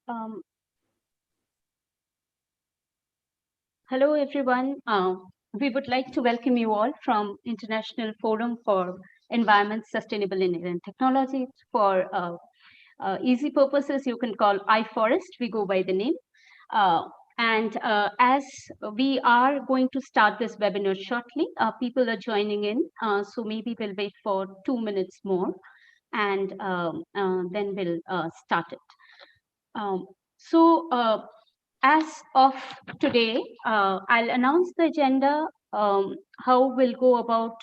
Um, Hello, everyone. We would like to welcome you all from International Forum for Environment, Sustainable and Technology. For easy purposes, you can call iForest. We go by the name. And as we are going to start this webinar shortly, people are joining in. So maybe we'll wait for 2 minutes more and then we'll start it. Um, so, as of today, I'll announce the agenda, how we'll go about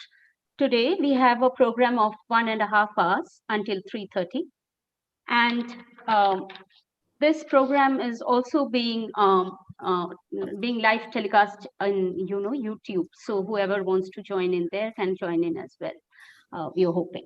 today. We have a program of 1.5 hours until 3:30. And this program is also being live telecast on YouTube. So whoever wants to join in there can join in as well. We are hoping.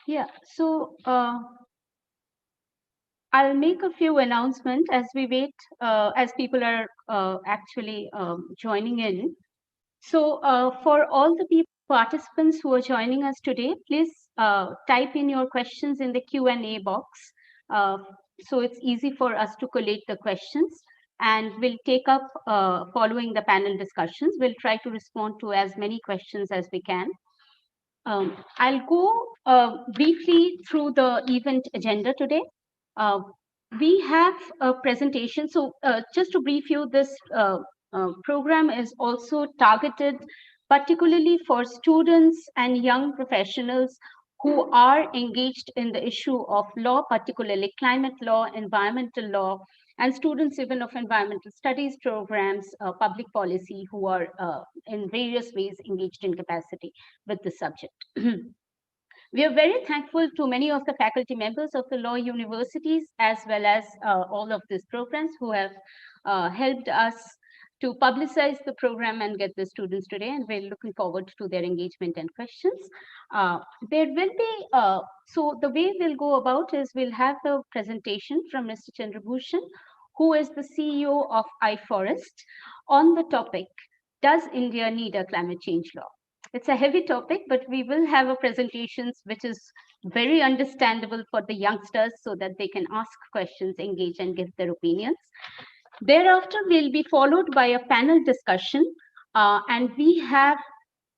Yeah. So. I'll make a few announcements as we wait, as people are actually joining in. So for all the participants who are joining us today, please type in your questions in the Q&A box. Uh, so it's easy for us to collate the questions, and we'll take up following the panel discussions. We'll try to respond to as many questions as we can. I'll go briefly through the event agenda today. Uh, we have a presentation. So just to brief you, this program is also targeted particularly for students and young professionals who are engaged in the issue of law, particularly climate law, environmental law, and students even of environmental studies programs, public policy, who are in various ways engaged in capacity with the subject. We are very thankful to many of the faculty members of the law universities, as well as all of these programs who have helped us to publicize the program and get the students today, and we're looking forward to their engagement and questions. There will be, so the way we'll go about is we'll have a presentation from Mr. Chandrabhushan, who is the CEO of iForest, on the topic, does India need a climate change law? It's a heavy topic, but we will have a presentations which is very understandable for the youngsters so that they can ask questions, engage, and give their opinions. Thereafter, we'll be followed by a panel discussion, and we have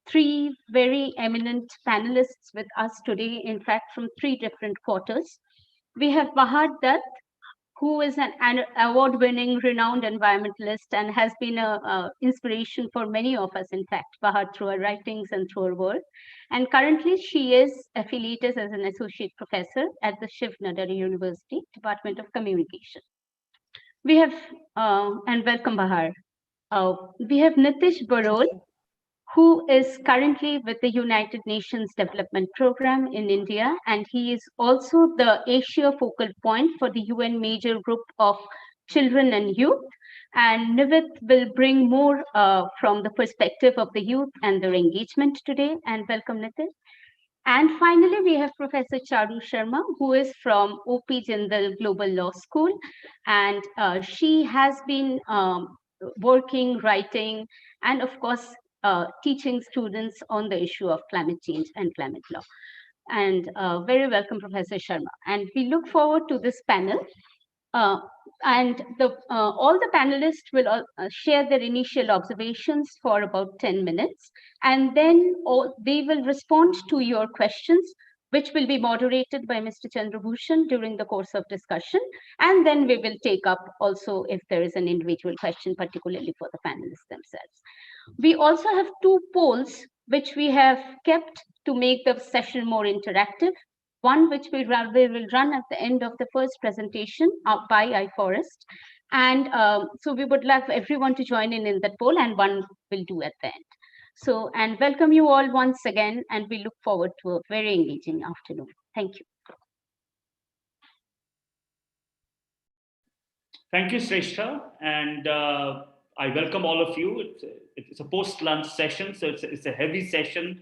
three very eminent panelists with us today, in fact, from three different quarters. We have Bahar Dutt, who is an award-winning, renowned environmentalist and has been an inspiration for many of us, in fact, Bahar, through her writings and through her work. And currently, she is affiliated as an associate professor at the Shiv Nadar University, Department of Communication. We have, and welcome Bahar. We have Nitish Thank Barol, you. who is currently with the United Nations Development Program in India, and he is also the Asia focal point for the UN Major Group of Children and Youth. And Nivit will bring more from the perspective of the youth and their engagement today. And welcome, Nitish. And finally, we have Professor Charu Sharma, who is from OP Jindal Global Law School. And she has been working, writing, and of course, teaching students on the issue of climate change and climate law. And very welcome, Professor Sharma. And we look forward to this panel. Uh, and all the panelists will share their initial observations for about 10 minutes, and then they will respond to your questions, which will be moderated by Mr. Chandrabhushan during the course of discussion. And then we will take up also if there is an individual question, particularly for the panelists themselves. We also have two polls which we have kept to make the session more interactive. One which we will run at the end of the first presentation by iForest. And so we would love everyone to join in that poll, and one will do at the end. So, and welcome you all once again, and we look forward to a very engaging afternoon. Thank you. Thank you, Sreshta, and I welcome all of you. It's a post-lunch session, so it's a heavy session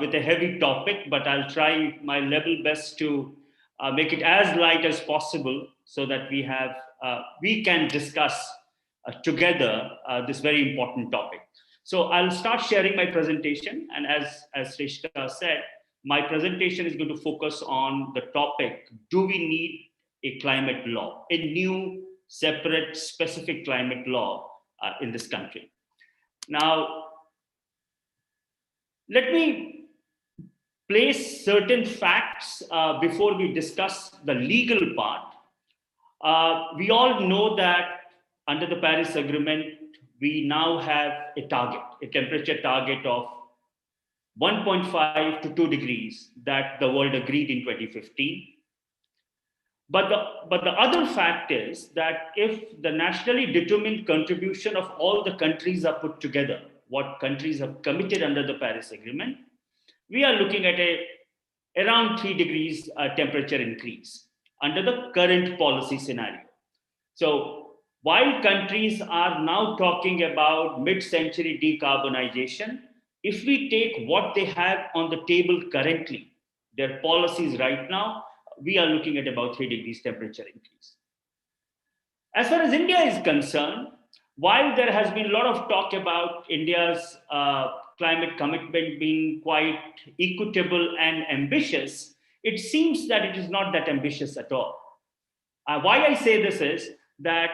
with a heavy topic, but I'll try my level best to make it as light as possible so that we can discuss together this very important topic. So I'll start sharing my presentation, and as Sreshta said, my presentation is going to focus on the topic: do we need a climate law, a new separate specific climate law in this country? Now, let me place certain facts before we discuss the legal part. We all know that under the Paris Agreement, we now have a target, a temperature target of 1.5 to 2 degrees that the world agreed in 2015. But the other fact is that if the nationally determined contribution of all the countries are put together, what countries have committed under the Paris Agreement, we are looking at around 3 degrees temperature increase under the current policy scenario. So while countries are now talking about mid-century decarbonization, if we take what they have on the table currently, their policies right now, we are looking at about 3 degrees temperature increase. As far as India is concerned, while there has been a lot of talk about India's climate commitment being quite equitable and ambitious, it seems that it is not that ambitious at all. Why I say this is that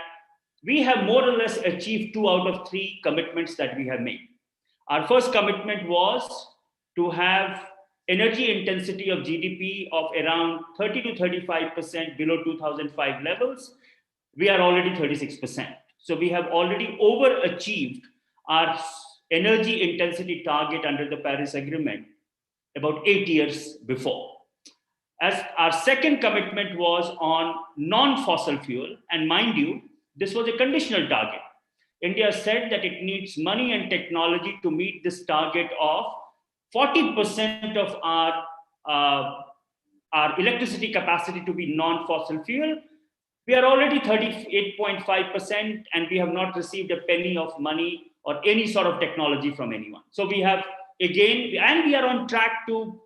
we have more or less achieved 2 out of 3 commitments that we have made. Our first commitment was to have energy intensity of GDP of around 30 to 35% below 2005 levels. We are already 36%. So we have already overachieved our energy intensity target under the Paris Agreement about 8 years before. As our second commitment was on non-fossil fuel, and mind you, this was a conditional target. India said that it needs money and technology to meet this target of 40% of our electricity capacity to be non-fossil fuel. We are already 38.5%, and we have not received a penny of money or any sort of technology from anyone. So we have again, and we are on track to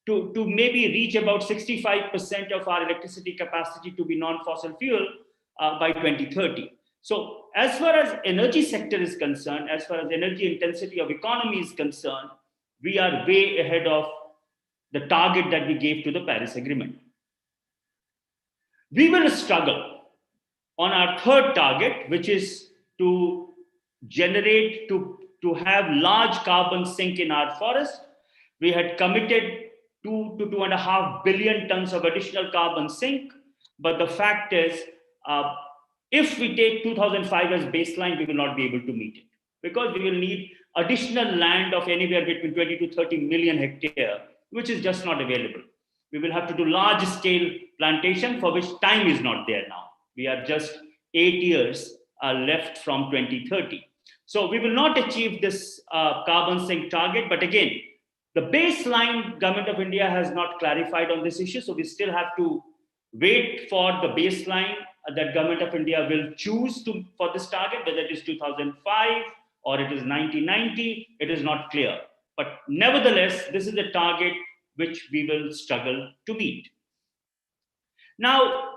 maybe reach about 65% of our electricity capacity to be non-fossil fuel by 2030. So as far as energy sector is concerned, as far as energy intensity of economy is concerned, we are way ahead of the target that we gave to the Paris Agreement. We will struggle on our third target, which is to generate, to have large carbon sink in our forest. We had committed 2 to 2.5 billion tons of additional carbon sink. But the fact is, if we take 2005 as baseline, we will not be able to meet it, because we will need additional land of anywhere between 20 to 30 million hectare, which is just not available. We will have to do large scale plantation, for which time is not there now. We are just 8 years left from 2030. So we will not achieve this carbon sink target. But again, the baseline government of India has not clarified on this issue. So we still have to wait for the baseline that government of India will choose for this target, whether it is 2005 or it is 1990, it is not clear. But nevertheless, this is a target which we will struggle to meet. Now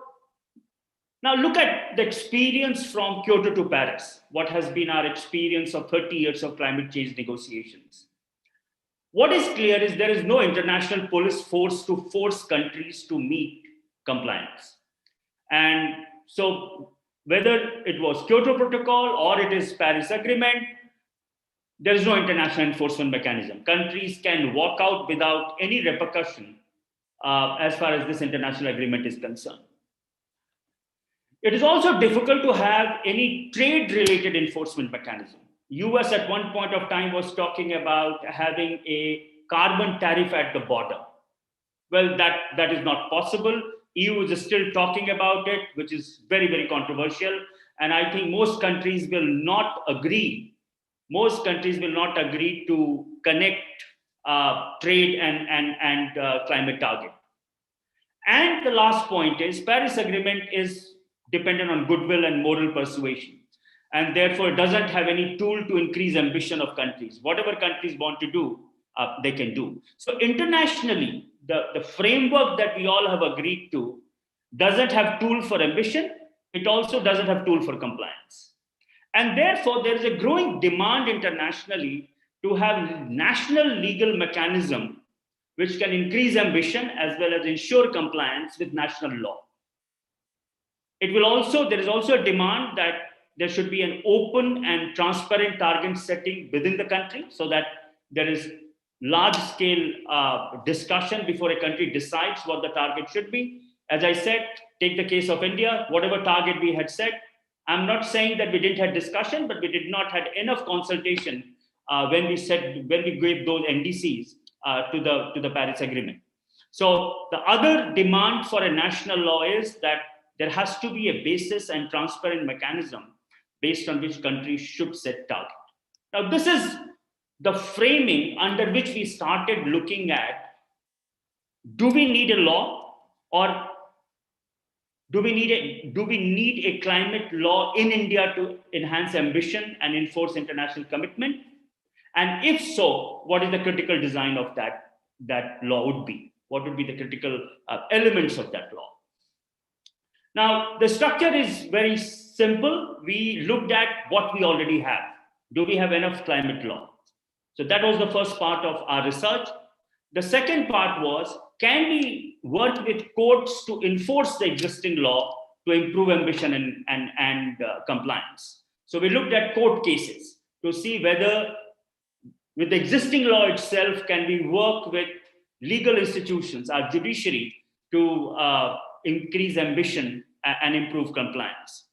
look at the experience from Kyoto to Paris. What has been our experience of 30 years of climate change negotiations? What is clear is there is no international police force to force countries to meet compliance. And so whether it was Kyoto Protocol or it is Paris Agreement, there is no international enforcement mechanism. Countries can walk out without any repercussion as far as this international agreement is concerned. It is also difficult to have any trade-related enforcement mechanism. US at one point of time was talking about having a carbon tariff at the border. Well, that is not possible. EU is still talking about it, which is very, very controversial. And I think most countries will not agree. Most countries will not agree to connect trade and climate target. And the last point is Paris Agreement is dependent on goodwill and moral persuasion. And therefore, it doesn't have any tool to increase ambition of countries. Whatever countries want to do, they can do. So internationally, the framework that we all have agreed to doesn't have tool for ambition. It also doesn't have tool for compliance. And therefore, there is a growing demand internationally to have national legal mechanism which can increase ambition as well as ensure compliance with national law. There is also a demand that there should be an open and transparent target setting within the country so that there is large scale discussion before a country decides what the target should be. As I said, take the case of India, whatever target we had set. I'm not saying that we didn't have discussion, but we did not have enough consultation when we gave those NDCs to the Paris Agreement. So the other demand for a national law is that there has to be a basis and transparent mechanism based on which countries should set target. Now, this is the framing under which we started looking at, do we need a law or do we need a climate law in India to enhance ambition and enforce international commitment? And if so, what is the critical design of that law would be? What would be the critical elements of that law? Now, the structure is very simple. We looked at what we already have. Do we have enough climate law? So that was the first part of our research. The second part was, can we work with courts to enforce the existing law to improve ambition and compliance? So we looked at court cases to see whether with the existing law itself, can we work with legal institutions, our judiciary, to increase ambition and improve compliance.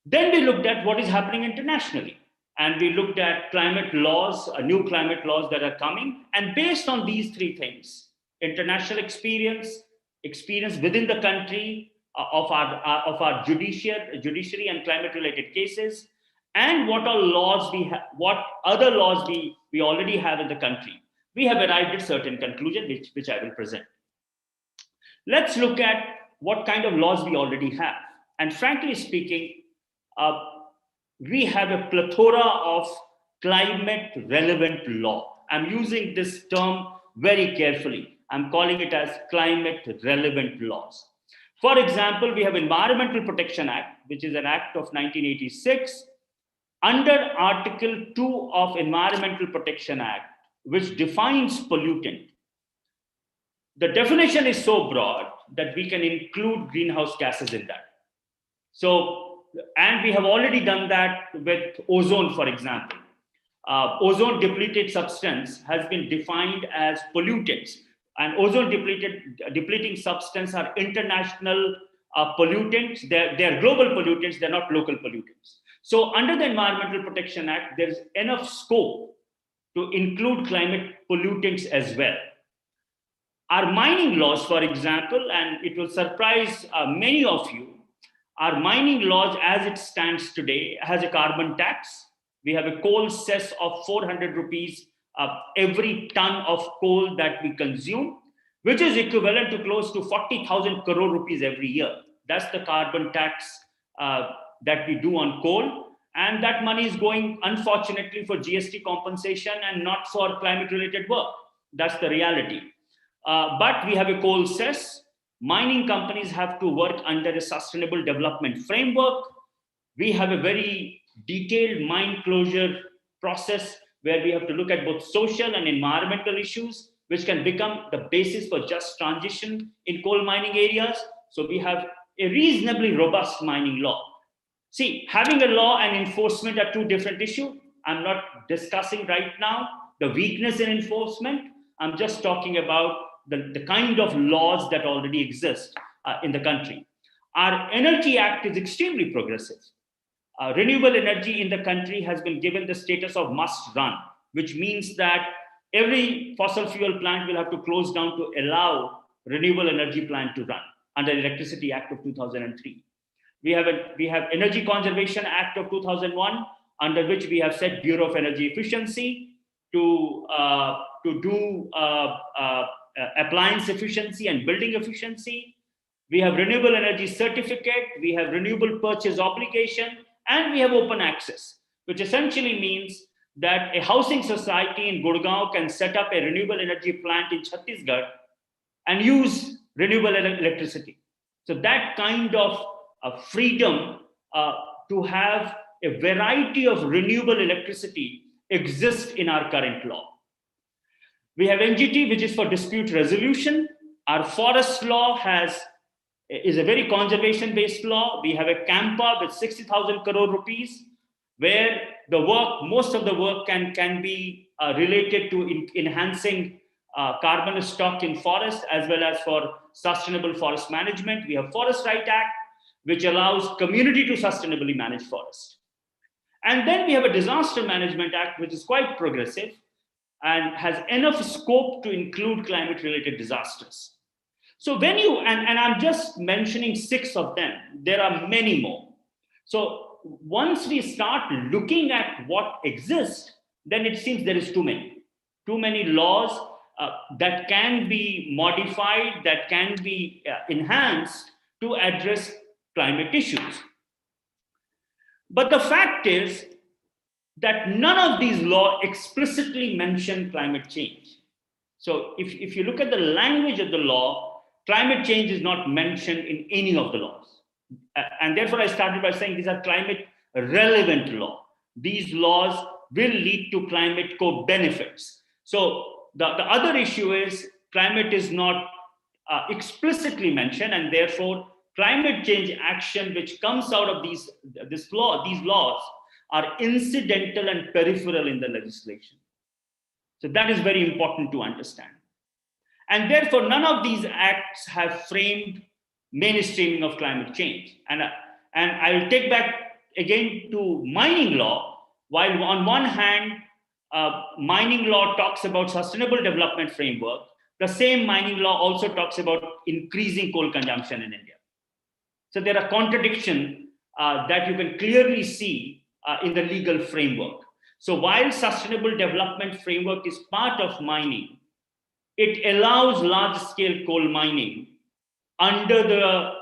Then we looked at what is happening internationally. And we looked at climate laws, new climate laws that are coming. And based on these three things, international experience within the country of our judiciary and climate related cases, and what other laws we already have in the country, we have arrived at certain conclusions, which I will present. Let's look at what kind of laws we already have. And frankly speaking, we have a plethora of climate relevant law. I'm using this term very carefully. I'm calling it as climate relevant laws. For example, we have Environmental Protection Act, which is an act of 1986. Under Article 2 of Environmental Protection Act, which defines pollutant, the definition is so broad that we can include greenhouse gases in that. So, and we have already done that with ozone, for example. Ozone depleted substance has been defined as pollutants, and ozone depleting substance are international pollutants. They're global pollutants, they're not local pollutants. So under the Environmental Protection Act, there's enough scope to include climate pollutants as well. Our mining laws, for example, and it will surprise many of you, Our mining laws, as it stands today, has a carbon tax. We have a coal cess of 400 rupees every ton of coal that we consume, which is equivalent to close to 40,000 crore rupees every year. That's the carbon tax that we do on coal. And that money is going, unfortunately, for GST compensation and not for climate related work. That's the reality. But we have a coal cess. Mining companies have to work under a sustainable development framework. We have a very detailed mine closure process where we have to look at both social and environmental issues, which can become the basis for just transition in coal mining areas. So we have a reasonably robust mining law. See, having a law and enforcement are two different issues. I'm not discussing right now the weakness in enforcement. I'm just talking about the kind of laws that already exist in the country. Our Energy Act is extremely progressive. Renewable energy in the country has been given the status of must run, which means that every fossil fuel plant will have to close down to allow renewable energy plant to run under Electricity Act of 2003. We have Energy Conservation Act of 2001, under which we have set Bureau of Energy Efficiency to do appliance efficiency and building efficiency. We have renewable energy certificate, we have renewable purchase obligation, and we have open access, which essentially means that a housing society in Gurgaon can set up a renewable energy plant in Chhattisgarh and use renewable electricity. So that kind of freedom to have a variety of renewable electricity exists in our current law. We have NGT, which is for dispute resolution. Our forest law is a very conservation-based law. We have a CAMPA with 60,000 crore rupees, where most of the work can be related to enhancing carbon stock in forest, as well as for sustainable forest management. We have Forest Right Act, which allows community to sustainably manage forest. And then we have a Disaster Management Act, which is quite progressive and has enough scope to include climate-related disasters. So and I'm just mentioning 6 of them, there are many more. So once we start looking at what exists, then it seems there is too many laws that can be modified, that can be enhanced to address climate issues. But the fact is that none of these laws explicitly mention climate change. So if you look at the language of the law, climate change is not mentioned in any of the laws. And therefore I started by saying these are climate relevant laws. These laws will lead to climate co-benefits. So the other issue is climate is not explicitly mentioned, and therefore climate change action which comes out of these laws are incidental and peripheral in the legislation. So that is very important to understand. And therefore, none of these acts have framed mainstreaming of climate change. And I will take back again to mining law. While on one hand, mining law talks about sustainable development framework, the same mining law also talks about increasing coal consumption in India. So there are contradictions that you can clearly see in the legal framework. So while sustainable development framework is part of mining, it allows large-scale coal mining under the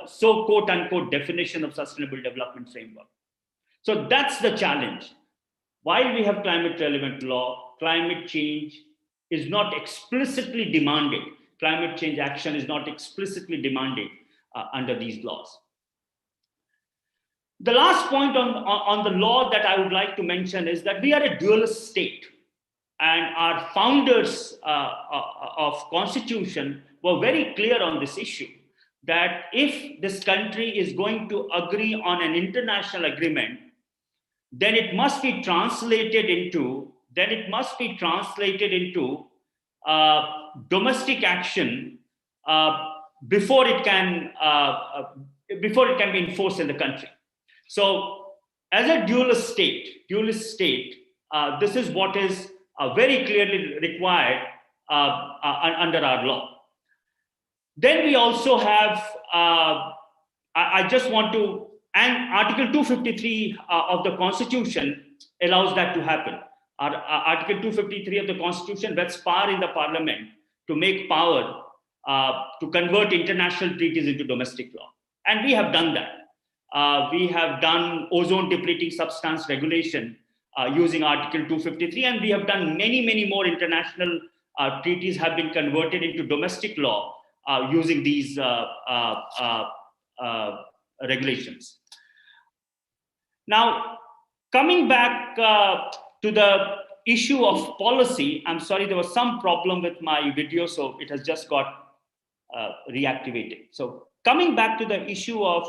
so quote unquote definition of sustainable development framework. So that's the challenge. While we have climate relevant law, climate change is not explicitly demanded. Climate change action is not explicitly demanded under these laws. The last point on the law that I would like to mention is that we are a dualist state, and our founders of Constitution were very clear on this issue, that if this country is going to agree on an international agreement, then it must be translated into domestic action before it can be enforced in the country. So, as a dualist state, this is what is very clearly required under our law. Then we also have I just want to, and Article 253 of the Constitution allows that to happen. Article 253 of the Constitution vests power in the Parliament to make power to convert international treaties into domestic law. And we have done that. We have done ozone depleting substance regulation using Article 253, and we have done many, many more international treaties have been converted into domestic law using these regulations. Now, coming back to the issue of policy, I'm sorry, there was some problem with my video, so it has just got reactivated. So, coming back to the issue of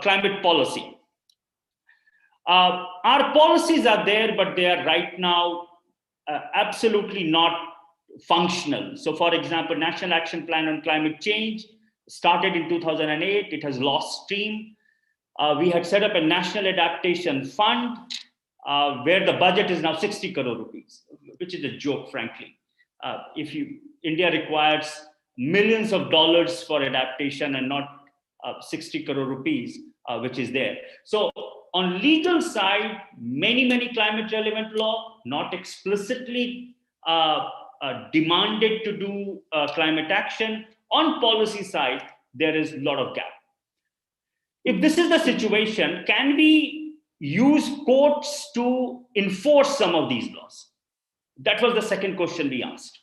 climate policy. Our policies are there, but they are right now absolutely not functional. So, for example, National Action Plan on Climate Change started in 2008. It has lost steam. We had set up a National Adaptation Fund where the budget is now 60 crore rupees, which is a joke, frankly. India requires millions of dollars for adaptation and not 60 crore rupees, which is there. So on legal side, many climate relevant law, not explicitly demanded to do climate action. On policy side, there is a lot of gap. If this is the situation, can we use courts to enforce some of these laws? That was the second question we asked.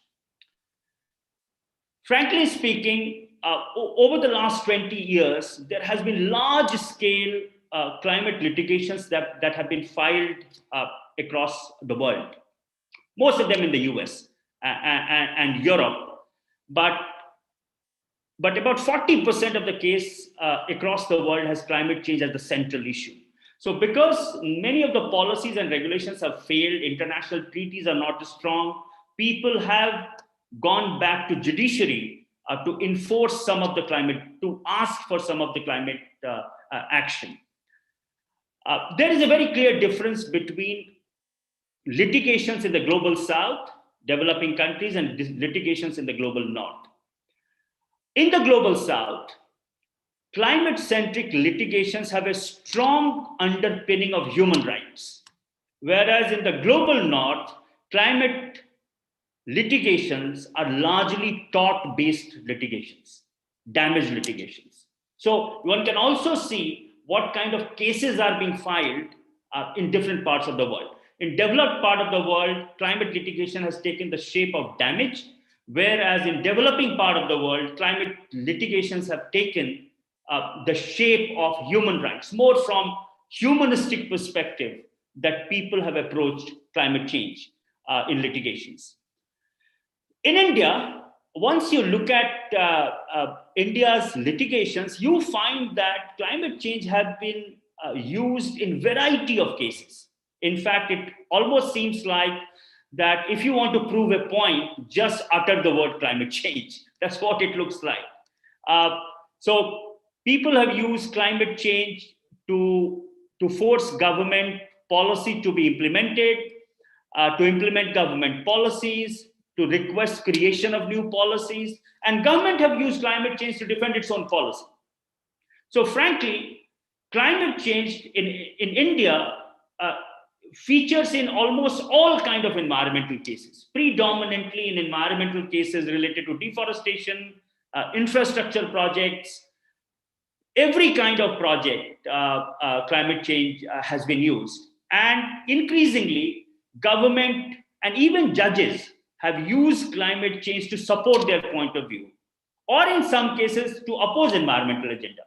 Frankly speaking, over the last 20 years, there has been large-scale climate litigations that have been filed across the world, most of them in the US and Europe, but about 40% of the case across the world has climate change as the central issue. So because many of the policies and regulations have failed, international treaties are not strong, people have gone back to judiciary to enforce some of the climate, to ask for some of the climate action. There is a very clear difference between litigations in the global south, developing countries, and litigations in the global north. In the global south, climate-centric litigations have a strong underpinning of human rights, whereas in the global north, climate litigations are largely tort-based litigations, damage litigations. So one can also see what kind of cases are being filed in different parts of the world. In developed part of the world, climate litigation has taken the shape of damage, whereas in developing part of the world, climate litigations have taken the shape of human rights, more from humanistic perspective that people have approached climate change in litigations. In India, once you look at India's litigations, you find that climate change has been used in variety of cases. In fact, it almost seems like that if you want to prove a point, just utter the word climate change. That's what it looks like. So people have used climate change to force government policy to be implemented, to implement government policies, to request creation of new policies, and government have used climate change to defend its own policy. So frankly, climate change in India features in almost all kind of environmental cases, predominantly in environmental cases related to deforestation, infrastructure projects, every kind of project, climate change has been used. And increasingly, government and even judges have used climate change to support their point of view, or in some cases to oppose environmental agenda.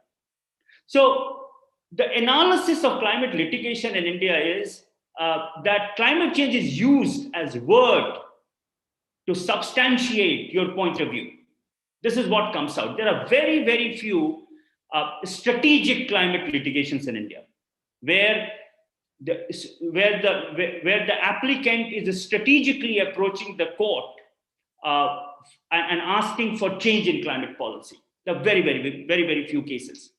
So the analysis of climate litigation in India is that climate change is used as a word to substantiate your point of view. This is what comes out. There are very few strategic climate litigations in India, where the applicant is strategically approaching the court and asking for change in climate policy. There are very few cases.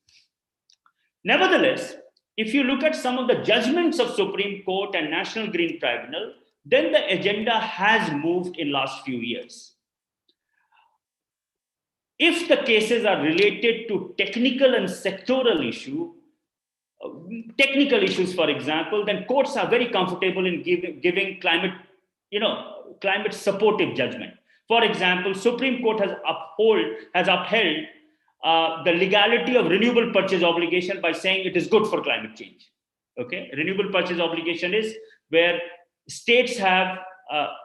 Nevertheless, if you look at some of the judgments of Supreme Court and National Green Tribunal, then the agenda has moved in last few years. If the cases are related to technical and sectoral technical issues, for example, then courts are very comfortable in giving climate supportive judgment. For example, Supreme Court has upheld the legality of renewable purchase obligation by saying it is good for climate change. Okay, renewable purchase obligation is where states have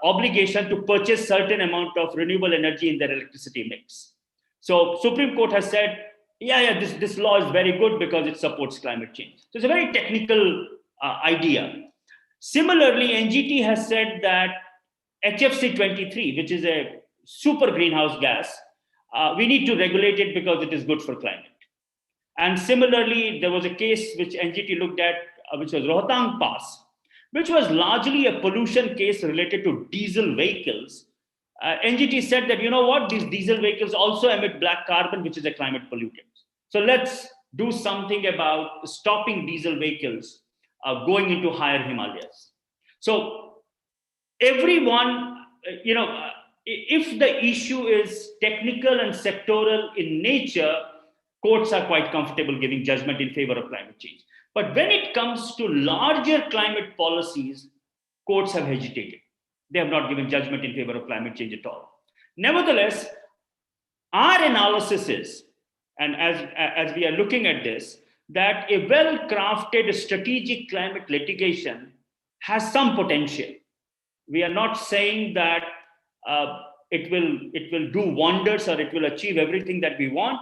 obligation to purchase certain amount of renewable energy in their electricity mix. So Supreme Court has said, this law is very good because it supports climate change. So it's a very technical idea. Similarly, NGT has said that HFC 23, which is a super greenhouse gas, we need to regulate it because it is good for climate. And similarly, there was a case which NGT looked at, which was Rohtang Pass, which was largely a pollution case related to diesel vehicles. NGT said that, you know what, these diesel vehicles also emit black carbon, which is a climate pollutant. So let's do something about stopping diesel vehicles going into higher Himalayas. So everyone, if the issue is technical and sectoral in nature, courts are quite comfortable giving judgment in favor of climate change. But when it comes to larger climate policies, courts have hesitated. They have not given judgment in favor of climate change at all. Nevertheless, our analysis is, and as we are looking at this, that a well-crafted strategic climate litigation has some potential. We are not saying that it will do wonders or it will achieve everything that we want,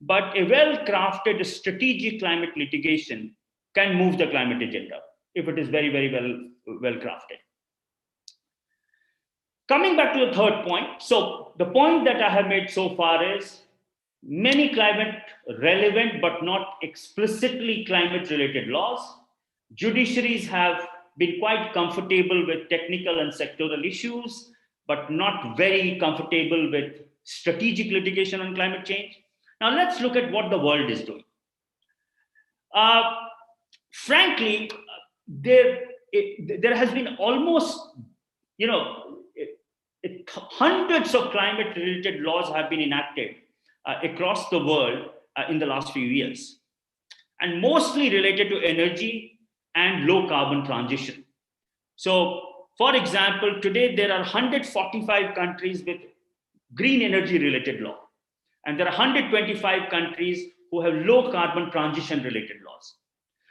but a well-crafted strategic climate litigation can move the climate agenda if it is very, very well crafted. Coming back to the third point, so the point that I have made so far is many climate relevant but not explicitly climate related laws. Judiciaries have been quite comfortable with technical and sectoral issues, but not very comfortable with strategic litigation on climate change. Now let's look at what the world is doing. Frankly, there has been almost, hundreds of climate related laws have been enacted across the world in the last few years, and mostly related to energy and low carbon transition. So, for example, today there are 145 countries with green energy related law, and there are 125 countries who have low carbon transition related laws.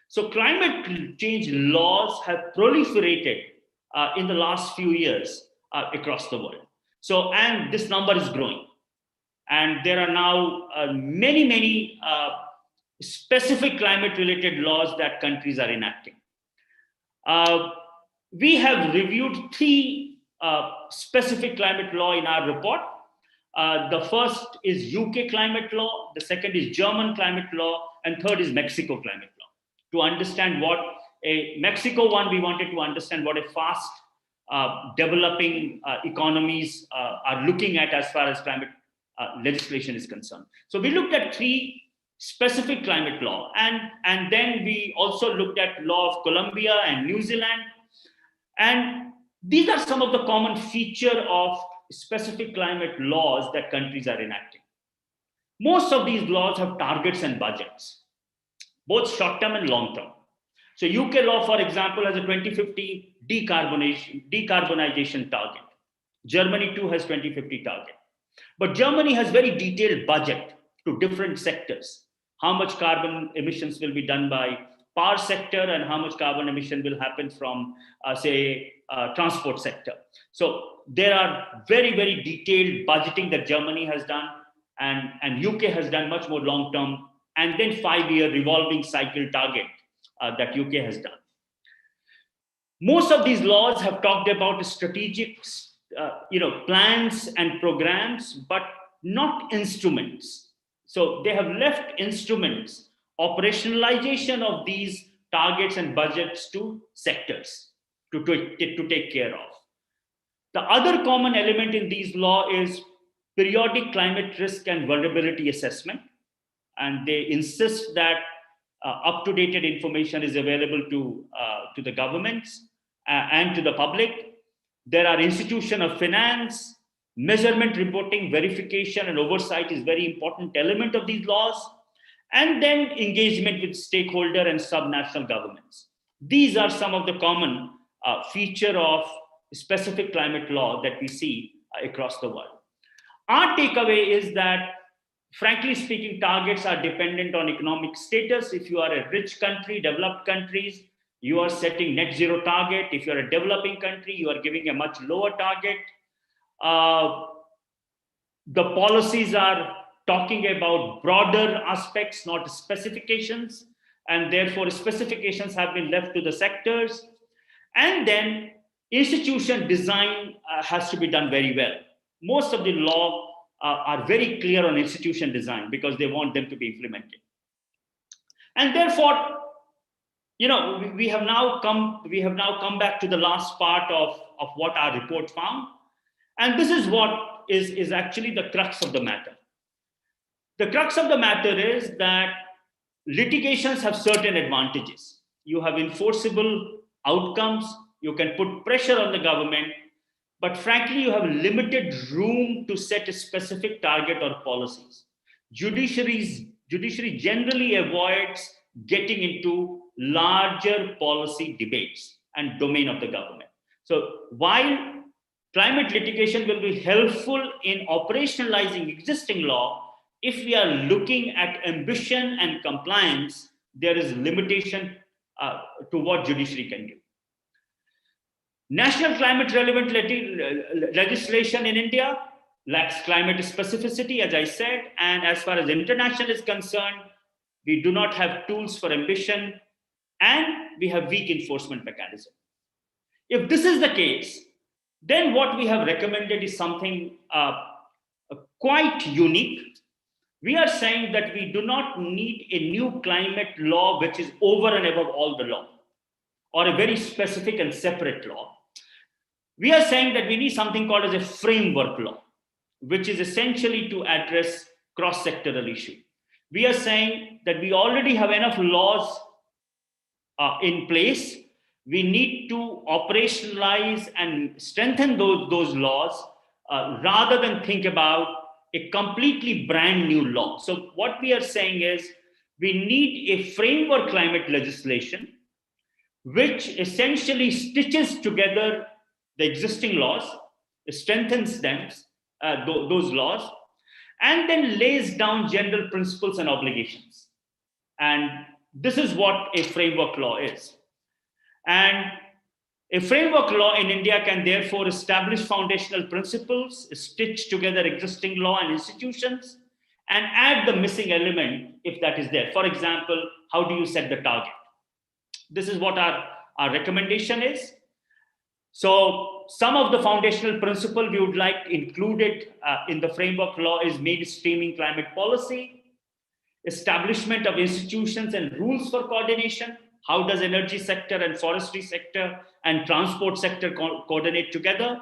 So climate change laws have proliferated in the last few years across the world. So, and this number is growing. And there are now many specific climate related laws that countries are enacting. We have reviewed three specific climate law in our report. The first is UK climate law, the second is German climate law, and third is Mexico climate law. To understand what a Mexico one, we wanted to understand what a fast developing economies are looking at as far as climate legislation is concerned. So we looked at three specific climate law, and then we also looked at law of Colombia and New Zealand. And these are some of the common feature of specific climate laws that countries are enacting. Most of these laws have targets and budgets, both short-term and long-term. So UK law, for example, has a 2050 decarbonization target. Germany too has 2050 target. But Germany has very detailed budget to different sectors. How much carbon emissions will be done by power sector and how much carbon emission will happen from, transport sector. So there are very, very detailed budgeting that Germany has done, and UK has done much more long-term, and then 5-year revolving cycle target that UK has done. Most of these laws have talked about strategic, plans and programs, but not instruments. So they have left instruments, operationalization of these targets and budgets to sectors to take care of. The other common element in these law is periodic climate risk and vulnerability assessment. And they insist that up-to-date information is available to the governments and to the public. There are institutions of finance, Measurement, reporting, verification, and oversight is very important element of these laws. And then engagement with stakeholder and subnational governments. These are some of the common feature of specific climate law that we see across the world. Our takeaway is that, frankly speaking, targets are dependent on economic status. If you are a rich country, developed countries, you are setting net zero target. If you're a developing country, you are giving a much lower target. The policies are talking about broader aspects, not specifications, and therefore specifications have been left to the sectors. And then institution design has to be done very well. Most of the law are very clear on institution design because they want them to be implemented. And therefore, we have now come back to the last part of what our report found. And this is what is actually the crux of the matter. The crux of the matter is that litigations have certain advantages. You have enforceable outcomes, you can put pressure on the government, but frankly, you have limited room to set a specific target or policies. Judiciary generally avoids getting into larger policy debates and domain of the government. So while climate litigation will be helpful in operationalizing existing law, if we are looking at ambition and compliance, there is limitation to what judiciary can do. National climate relevant legislation in India lacks climate specificity, as I said, and as far as international is concerned, we do not have tools for ambition and we have weak enforcement mechanism. If this is the case, then what we have recommended is something quite unique. We are saying that we do not need a new climate law which is over and above all the law, or a very specific and separate law. We are saying that we need something called as a framework law, which is essentially to address cross-sectoral issue. We are saying that we already have enough laws in place. We need to operationalize and strengthen those laws rather than think about a completely brand new law. So what we are saying is we need a framework climate legislation which essentially stitches together the existing laws, strengthens them, those laws, and then lays down general principles and obligations. And this is what a framework law is. And a framework law in India can therefore establish foundational principles, stitch together existing law and institutions, and add the missing element if that is there. For example, how do you set the target? This is what our recommendation is. So some of the foundational principle we would like included in the framework law is mainstreaming climate policy, establishment of institutions and rules for coordination. How does energy sector and forestry sector and transport sector coordinate together?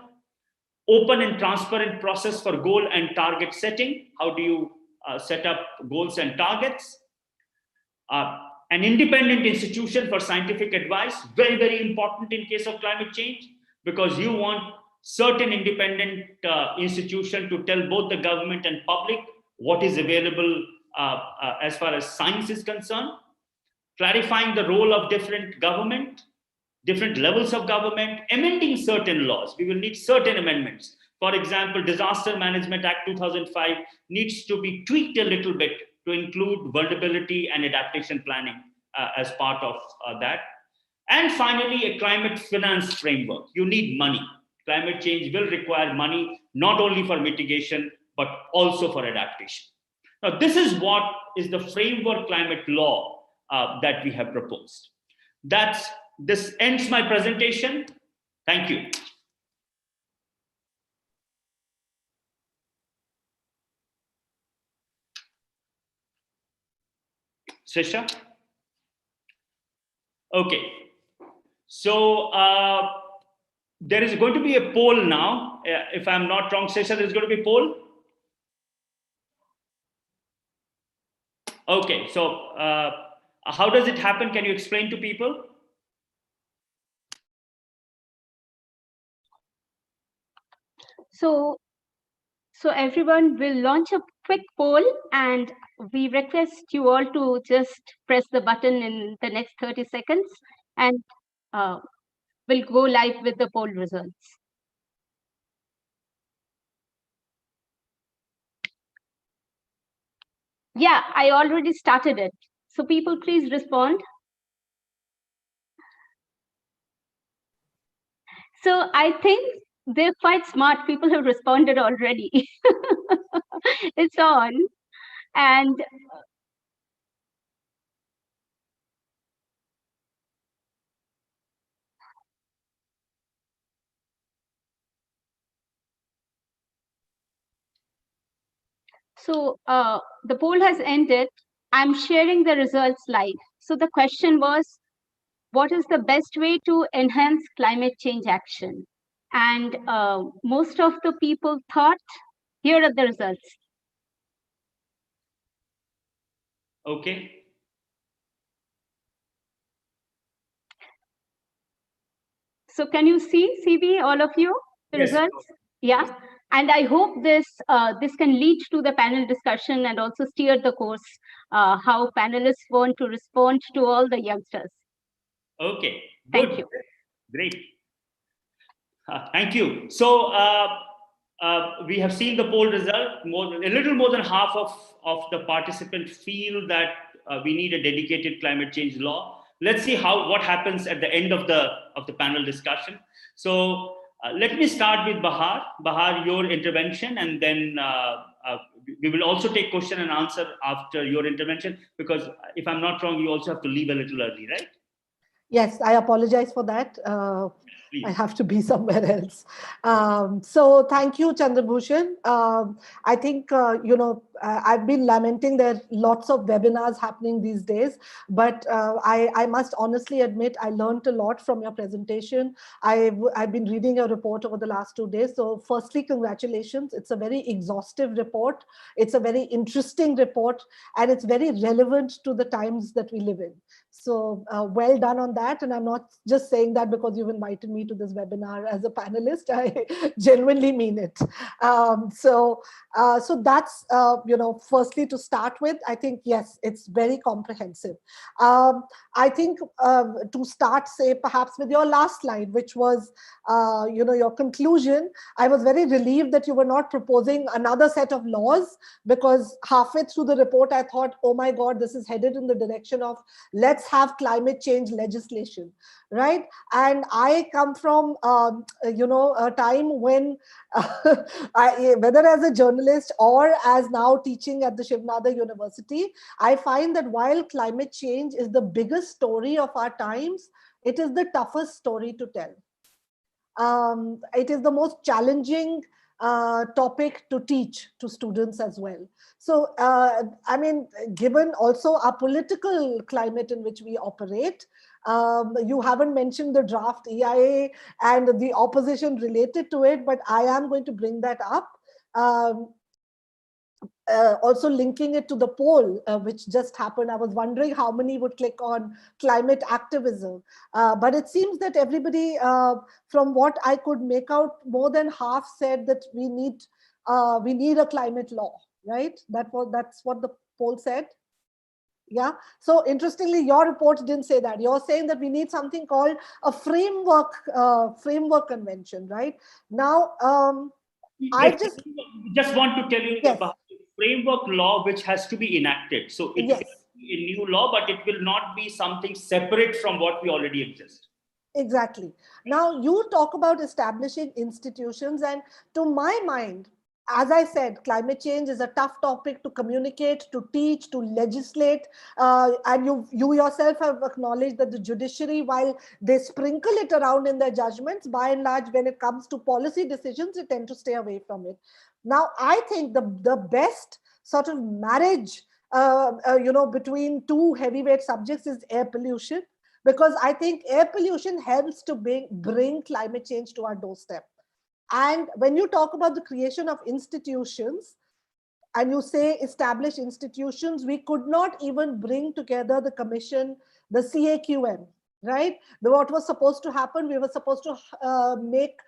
Open and transparent process for goal and target setting. How do you set up goals and targets? An independent institution for scientific advice, very, very important in case of climate change, because you want certain independent institution to tell both the government and public what is available as far as science is concerned. Clarifying the role of different government, different levels of government, amending certain laws. We will need certain amendments. For example, Disaster Management Act 2005 needs to be tweaked a little bit to include vulnerability and adaptation planning as part of that. And finally, a climate finance framework. You need money. Climate change will require money, not only for mitigation, but also for adaptation. Now, this is what is the framework climate law that we have proposed. This ends my presentation. Thank you. Sisha? Okay. So there is going to be a poll now. If I'm not wrong, Sisha, there's going to be a poll. Okay. So how does it happen? Can you explain to people? So So everyone will launch a quick poll, and we request you all to just press the button in the next 30 seconds, and we'll go live with the poll results. Yeah, I already started it. So people, please respond. So I think they're quite smart. People have responded already. It's on. And so the poll has ended. I'm sharing the results live. So the question was, what is the best way to enhance climate change action? And most of the people thought, here are the results. Okay. So can you see, CB, all of you, the Yes. results? Yeah. And I hope this can lead to the panel discussion and also steer the course, how panelists want to respond to all the youngsters. Okay. Thank Good. you. Great. Thank you. So we have seen the poll result. A little more than half of the participants feel that we need a dedicated climate change law. Let's see what happens at the end of the panel discussion. So let me start with Bahar. Bahar, your intervention, and then we will also take question and answer after your intervention, because if I'm not wrong, you also have to leave a little early, right? Yes, I apologize for that. I Please. have to be somewhere else. So thank you, Chandrabhushan. I think, I've been lamenting there are lots of webinars happening these days, but I must honestly admit I learned a lot from your presentation. I've been reading your report over the last 2 days. So firstly, congratulations. It's a very exhaustive report. It's a very interesting report, and it's very relevant to the times that we live in. So well done on that. And I'm not just saying that because you've invited me to this webinar as a panelist. I genuinely mean it. So that's, firstly to start with, I think, yes, it's very comprehensive. I think to start, say, perhaps with your last slide, which was, your conclusion, I was very relieved that you were not proposing another set of laws, because halfway through the report, I thought, oh my God, this is headed in the direction of let's have climate change legislation, right? And I come from, a time when, whether as a journalist or as now teaching at the Shivnada University, I find that while climate change is the biggest story of our times, it is the toughest story to tell. It is the most challenging topic to teach to students as well. So, given also our political climate in which we operate, you haven't mentioned the draft EIA and the opposition related to it, but I am going to bring that up. Um, Also linking it to the poll, which just happened. I was wondering how many would click on climate activism. But it seems that everybody, from what I could make out, more than half said that we need a climate law, right? That's what the poll said. Yeah. So interestingly, your report didn't say that. You're saying that we need something called a framework convention, right? Now, I Yes, just just want to tell you yes, about the framework law which has to be enacted. So it will yes. be a new law, but it will not be something separate from what we already exist. Exactly. Now, you talk about establishing institutions, and to my mind, as I said, climate change is a tough topic to communicate, to teach, to legislate. And you yourself have acknowledged that the judiciary, while they sprinkle it around in their judgments, by and large, when it comes to policy decisions, they tend to stay away from it. Now, I think the best sort of marriage, between two heavyweight subjects is air pollution, because I think air pollution helps to bring climate change to our doorstep. And when you talk about the creation of institutions, and you say establish institutions, we could not even bring together the commission, the CAQM, right? What was supposed to happen, we were supposed to make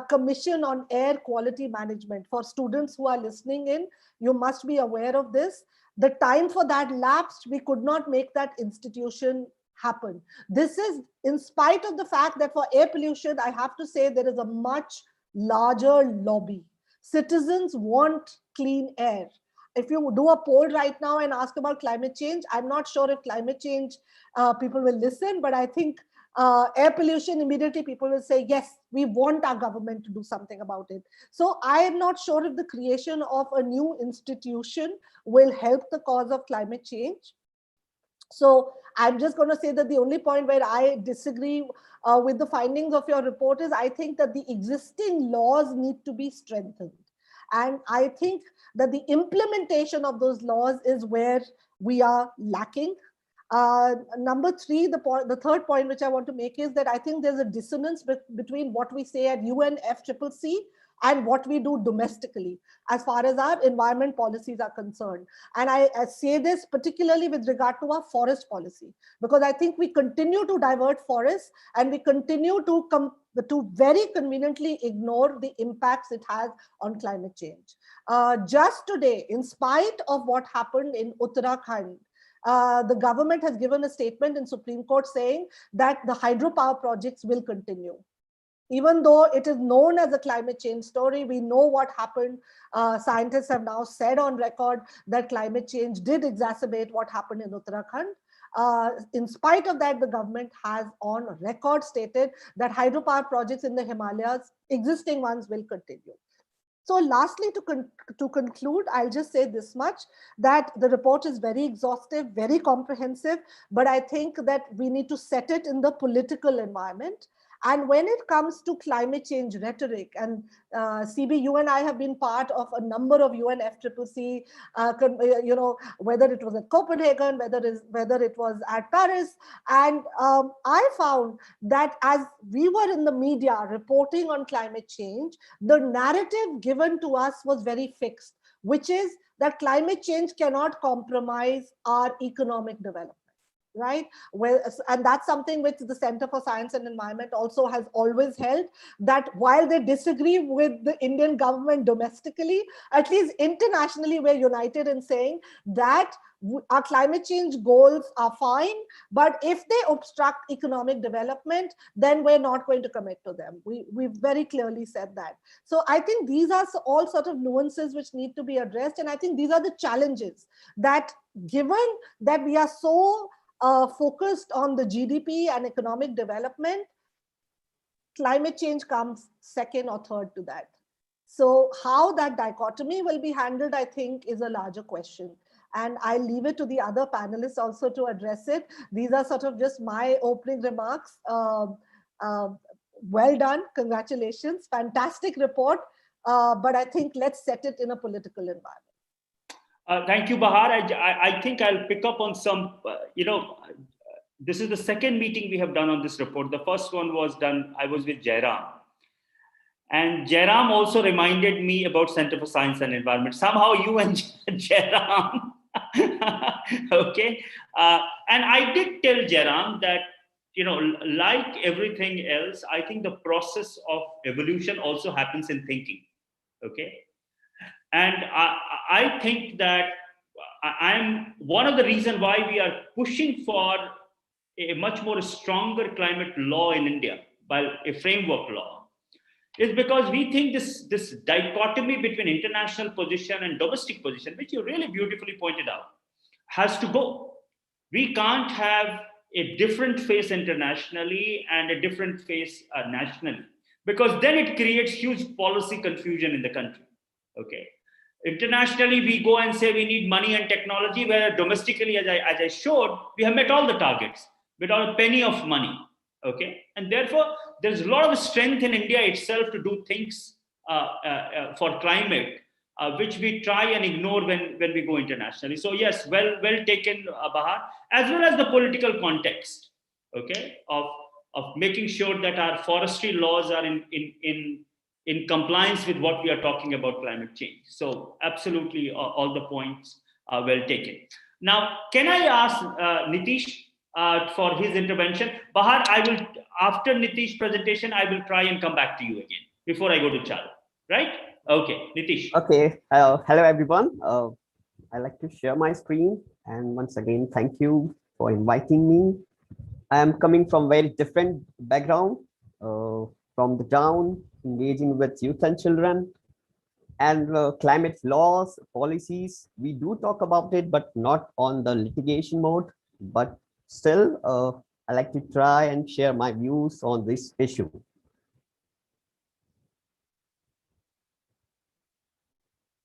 Commission on Air Quality Management. For students who are listening in, you must be aware of this. The time for that lapsed. We could not make that institution happen. This is in spite of the fact that for air pollution, I have to say there is a much larger lobby. Citizens want clean air. If you do a poll right now and ask about climate change, I'm not sure if climate change people will listen, but I think air pollution, immediately people will say, yes, we want our government to do something about it. So I am not sure if the creation of a new institution will help the cause of climate change. So I'm just going to say that the only point where I disagree with the findings of your report is I think that the existing laws need to be strengthened. And I think that the implementation of those laws is where we are lacking. Number three, the third point which I want to make is that I think there's a dissonance between what we say at UNFCCC and what we do domestically as far as our environment policies are concerned. And I say this particularly with regard to our forest policy, because I think we continue to divert forests and we continue to very conveniently ignore the impacts it has on climate change. Just today, in spite of what happened in Uttarakhand, the government has given a statement in Supreme Court saying that the hydropower projects will continue. Even though it is known as a climate change story, we know what happened. Scientists have now said on record that climate change did exacerbate what happened in Uttarakhand. In spite of that, the government has on record stated that hydropower projects in the Himalayas, existing ones, will continue. So lastly, to conclude, I'll just say this much, that the report is very exhaustive, very comprehensive, but I think that we need to set it in the political environment. And when it comes to climate change rhetoric, and CB, you and I have been part of a number of UNFCCC, whether it was at Copenhagen, whether it was at Paris, and I found that as we were in the media reporting on climate change, the narrative given to us was very fixed, which is that climate change cannot compromise our economic development. Right? Well, and that's something which the Center for Science and Environment also has always held, that while they disagree with the Indian government domestically, at least internationally, we're united in saying that our climate change goals are fine, but if they obstruct economic development, then we're not going to commit to them. We've very clearly said that. So I think these are all sort of nuances which need to be addressed. And I think these are the challenges that, given that we are so focused on the GDP and economic development, climate change comes second or third to that. So how that dichotomy will be handled, I think, is a larger question. And I leave it to the other panelists also to address it. These are sort of just my opening remarks. Well done, congratulations, fantastic report. But I think let's set it in a political environment. Thank you, Bahar. I think I'll pick up on some, this is the second meeting we have done on this report. The first one was done, I was with Jairam. And Jairam also reminded me about Center for Science and Environment. Somehow you and Jairam, okay? And I did tell Jairam that, like everything else, I think the process of evolution also happens in thinking, okay? And I think that I'm one of the reasons why we are pushing for a much more stronger climate law in India, by a framework law, is because we think this dichotomy between international position and domestic position, which you really beautifully pointed out, has to go. We can't have a different face internationally and a different face nationally, because then it creates huge policy confusion in the country, okay? Internationally, we go and say we need money and technology, where domestically, as I showed, we have met all the targets without a penny of money. Okay, and therefore there's a lot of strength in India itself to do things for climate, which we try and ignore when we go internationally. So yes, well taken, Bahar, as well as the political context. Okay, of making sure that our forestry laws are in compliance with what we are talking about climate change. So absolutely, all the points are well taken. Now, can I ask Nitish for his intervention? Bahar, I will, after Nitish's presentation, I will try and come back to you again. before I go to Charu, right? Okay, Nitish. Okay. Hello, everyone. I like to share my screen. And once again, thank you for inviting me. I am coming from very different background, from the town, engaging with youth and children, and climate laws, policies. We do talk about it, but not on the litigation mode. But still, I like to try and share my views on this issue.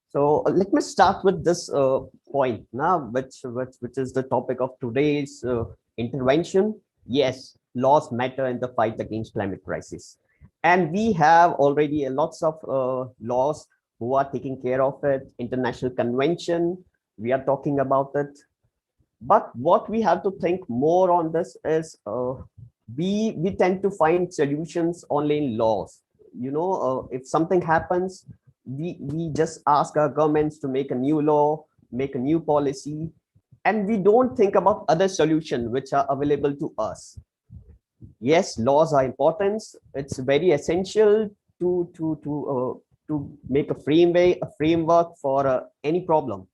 So let me start with this point now, which is the topic of today's intervention. Yes, laws matter in the fight against climate crisis, and we have already lots of laws who are taking care of it. International convention, we are talking about it. But what we have to think more on this is we tend to find solutions only in laws. If something happens, we just ask our governments to make a new law, make a new policy, and we don't think about other solutions which are available to us. Yes, laws are important. It's very essential to make a framework for any problem.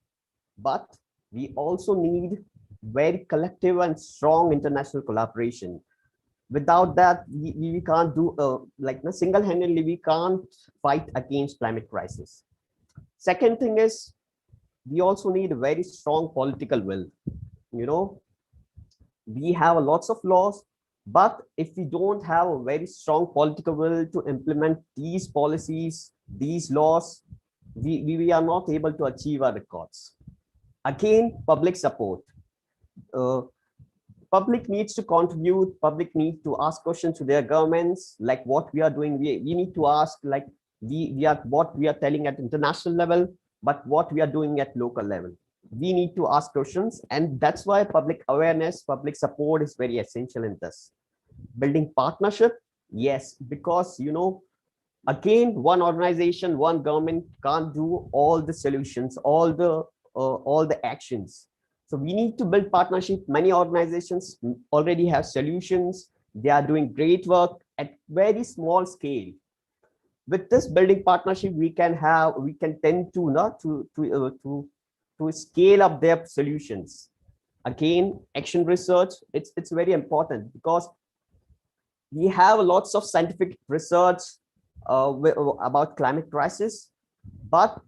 But we also need very collective and strong international collaboration. Without that, we can't do single-handedly, we can't fight against climate crisis. Second thing is, we also need a very strong political will. You know, we have lots of laws, but if we don't have a very strong political will to implement these policies, these laws, we are not able to achieve our records. Again, public support. Uh, Public needs to contribute. Public needs to ask questions to their governments, like what we are doing. We need to ask, like we are what we are telling at international level, but what we are doing at local level. We need to ask questions, and that's why public awareness, public support is very essential in this. Building partnership, yes, because again, one organization, one government can't do all the solutions, all the actions. So we need to build partnership. Many organizations already have solutions. They are doing great work at very small scale. With this building partnership, we can tend to not to scale up their solutions. Again, action research, it's very important because we have lots of scientific research about climate crisis, but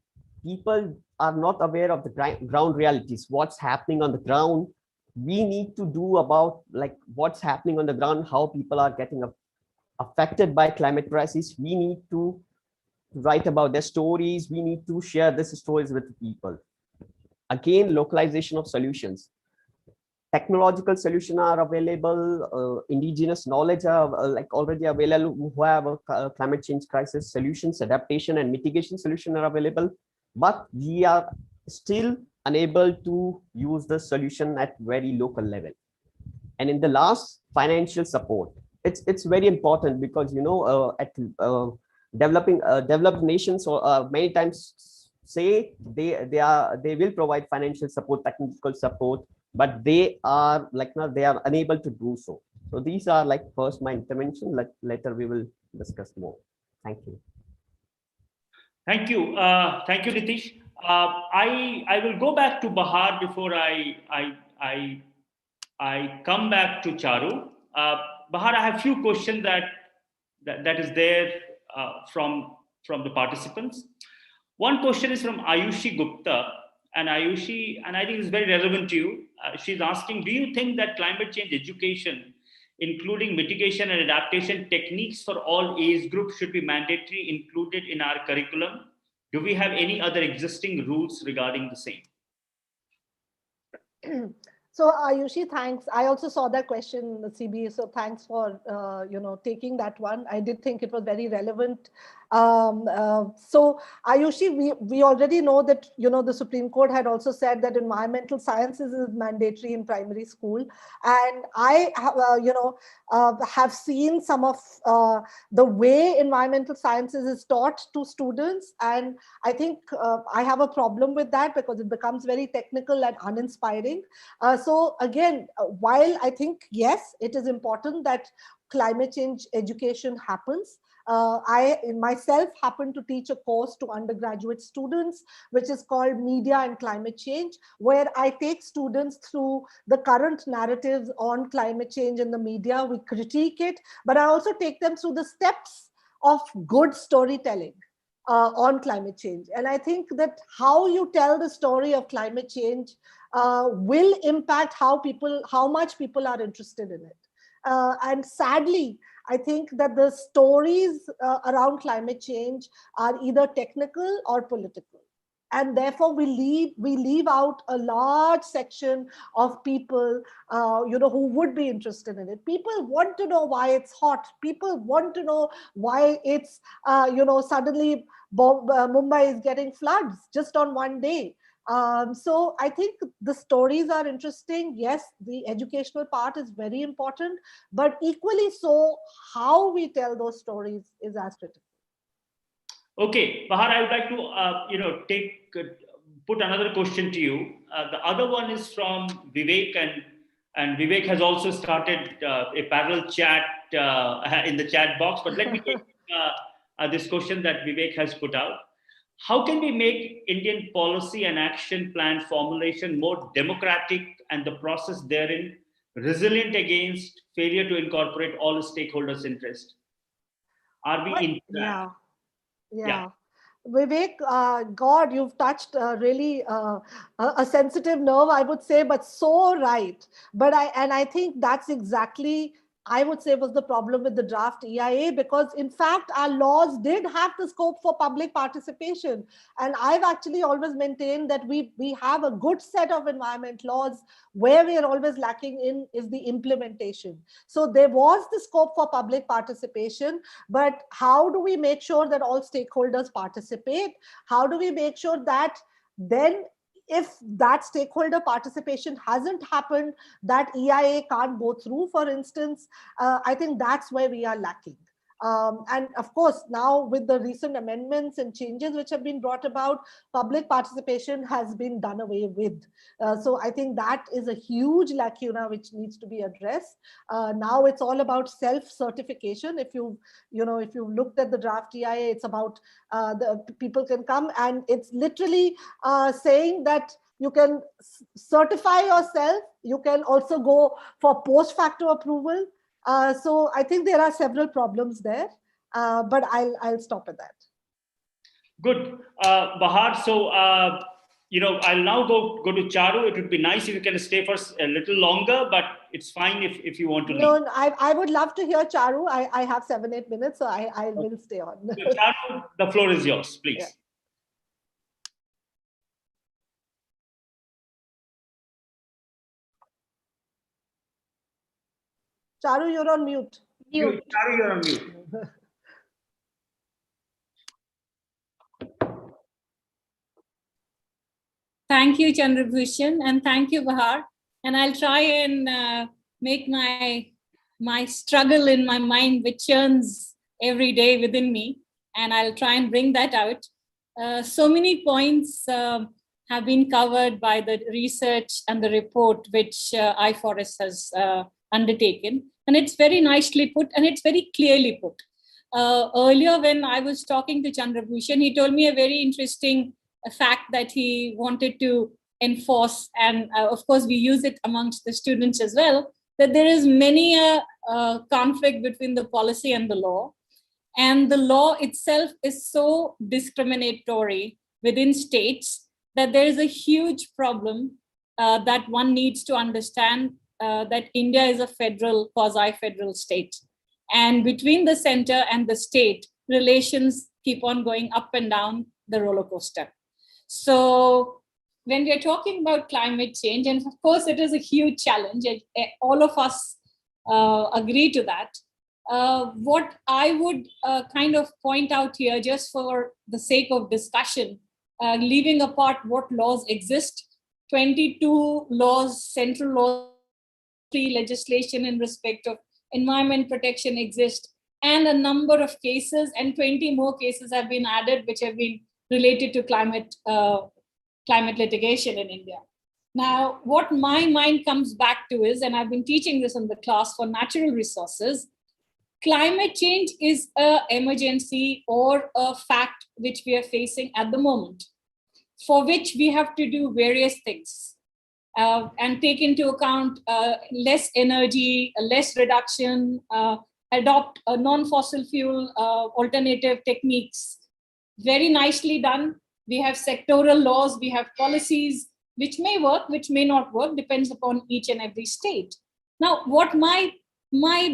people are not aware of the ground realities, what's happening on the ground. We need to do about like what's happening on the ground, how people are getting affected by climate crisis. We need to write about their stories. We need to share these stories with people. Again, localization of solutions. Technological solutions are available, indigenous knowledge are like already available, who have a climate change crisis solutions, adaptation and mitigation solution are available, but we are still unable to use the solution at very local level. And in the last, financial support, it's very important because at developed nations or many times say they will provide financial support, technical support, but they are like now they are unable to do so. So these are like first my intervention. Later we will discuss more. Thank you. Thank you, Nitish. I will go back to Bahar before I come back to Charu. Bahar, I have few questions that is there from the participants. One question is from Ayushi Gupta, and I think it's very relevant to you. She's asking, do you think that climate change education, including mitigation and adaptation techniques for all age groups, should be mandatory included in our curriculum? Do we have any other existing rules regarding the same? So Ayushi, thanks. I also saw that question, CB. So thanks for taking that one. I did think it was very relevant. So Ayushi, we already know that the Supreme Court had also said that environmental sciences is mandatory in primary school, and I have seen some of the way environmental sciences is taught to students, and I think I have a problem with that because it becomes very technical and uninspiring. So again, while I think, yes, it is important that climate change education happens, I myself happen to teach a course to undergraduate students, which is called Media and Climate Change, where I take students through the current narratives on climate change in the media. We critique it, but I also take them through the steps of good storytelling on climate change. And I think that how you tell the story of climate change will impact how much people are interested in it. And sadly, I think that the stories around climate change are either technical or political. And therefore, we leave out a large section of people, who would be interested in it. People want to know why it's hot. People want to know why it's, suddenly Mumbai is getting floods just on one day. So I think the stories are interesting. Yes, the educational part is very important, but equally so, how we tell those stories is as critical. Okay, Bahar, I would like to, put another question to you. The other one is from Vivek, and Vivek has also started a parallel chat in the chat box. But let me take this question that Vivek has put out. How can we make Indian policy and action plan formulation more democratic and the process therein resilient against failure to incorporate all stakeholders' interest? Are we But in track? yeah, Yeah. yeah. Vivek, God, you've touched really a sensitive nerve, I would say, but so right. I think that's exactly, I would say, was the problem with the draft EIA, because in fact our laws did have the scope for public participation, and I've actually always maintained that we have a good set of environment laws. Where we are always lacking in is the implementation. So there was the scope for public participation, but how do we make sure that all stakeholders participate? How do we make sure that then, if that stakeholder participation hasn't happened, that EIA can't go through, for instance? I think that's where we are lacking. And of course, now with the recent amendments and changes which have been brought about, public participation has been done away with. So I think that is a huge lacuna which needs to be addressed. Now it's all about self-certification. If you've looked at the draft EIA, it's about the people can come, and it's literally saying that you can certify yourself. You can also go for post facto approval. So I think there are several problems there, but I'll stop at that. Good, Bahar. So I'll now go to Charu. It would be nice if you can stay for a little longer, but it's fine if you want to leave. No, I would love to hear Charu. I have 7-8 minutes, so I will stay on. So, Charu, the floor is yours, please. Yeah. Charu, you're on mute. Charu, you're on mute. Thank you, Chandrabhushan, and thank you, Bahar. And I'll try and make my struggle in my mind, which churns every day within me, and I'll try and bring that out. So many points have been covered by the research and the report which iForest has undertaken, and it's very nicely put and it's very clearly put. Earlier, when I was talking to Chandrabhushan, he told me a very interesting fact that he wanted to enforce, and of course we use it amongst the students as well, that there is many a conflict between the policy and the law, and the law itself is so discriminatory within states that there is a huge problem that one needs to understand, that India is a federal, quasi-federal state, and between the center and the state, relations keep on going up and down the roller coaster. So when we're talking about climate change, and of course it is a huge challenge, all of us agree to that. What I would kind of point out here, just for the sake of discussion, leaving apart what laws exist, 22 laws, central laws, legislation in respect of environment protection exist, and a number of cases, and 20 more cases have been added which have been related to climate litigation in India. Now, what my mind comes back to is, and I've been teaching this in the class for natural resources, climate change is an emergency or a fact which we are facing at the moment, for which we have to do various things and take into account less energy, less reduction, adopt a non-fossil fuel alternative techniques. Very nicely done. We have sectoral laws, we have policies which may work, which may not work, depends upon each and every state. Now, what my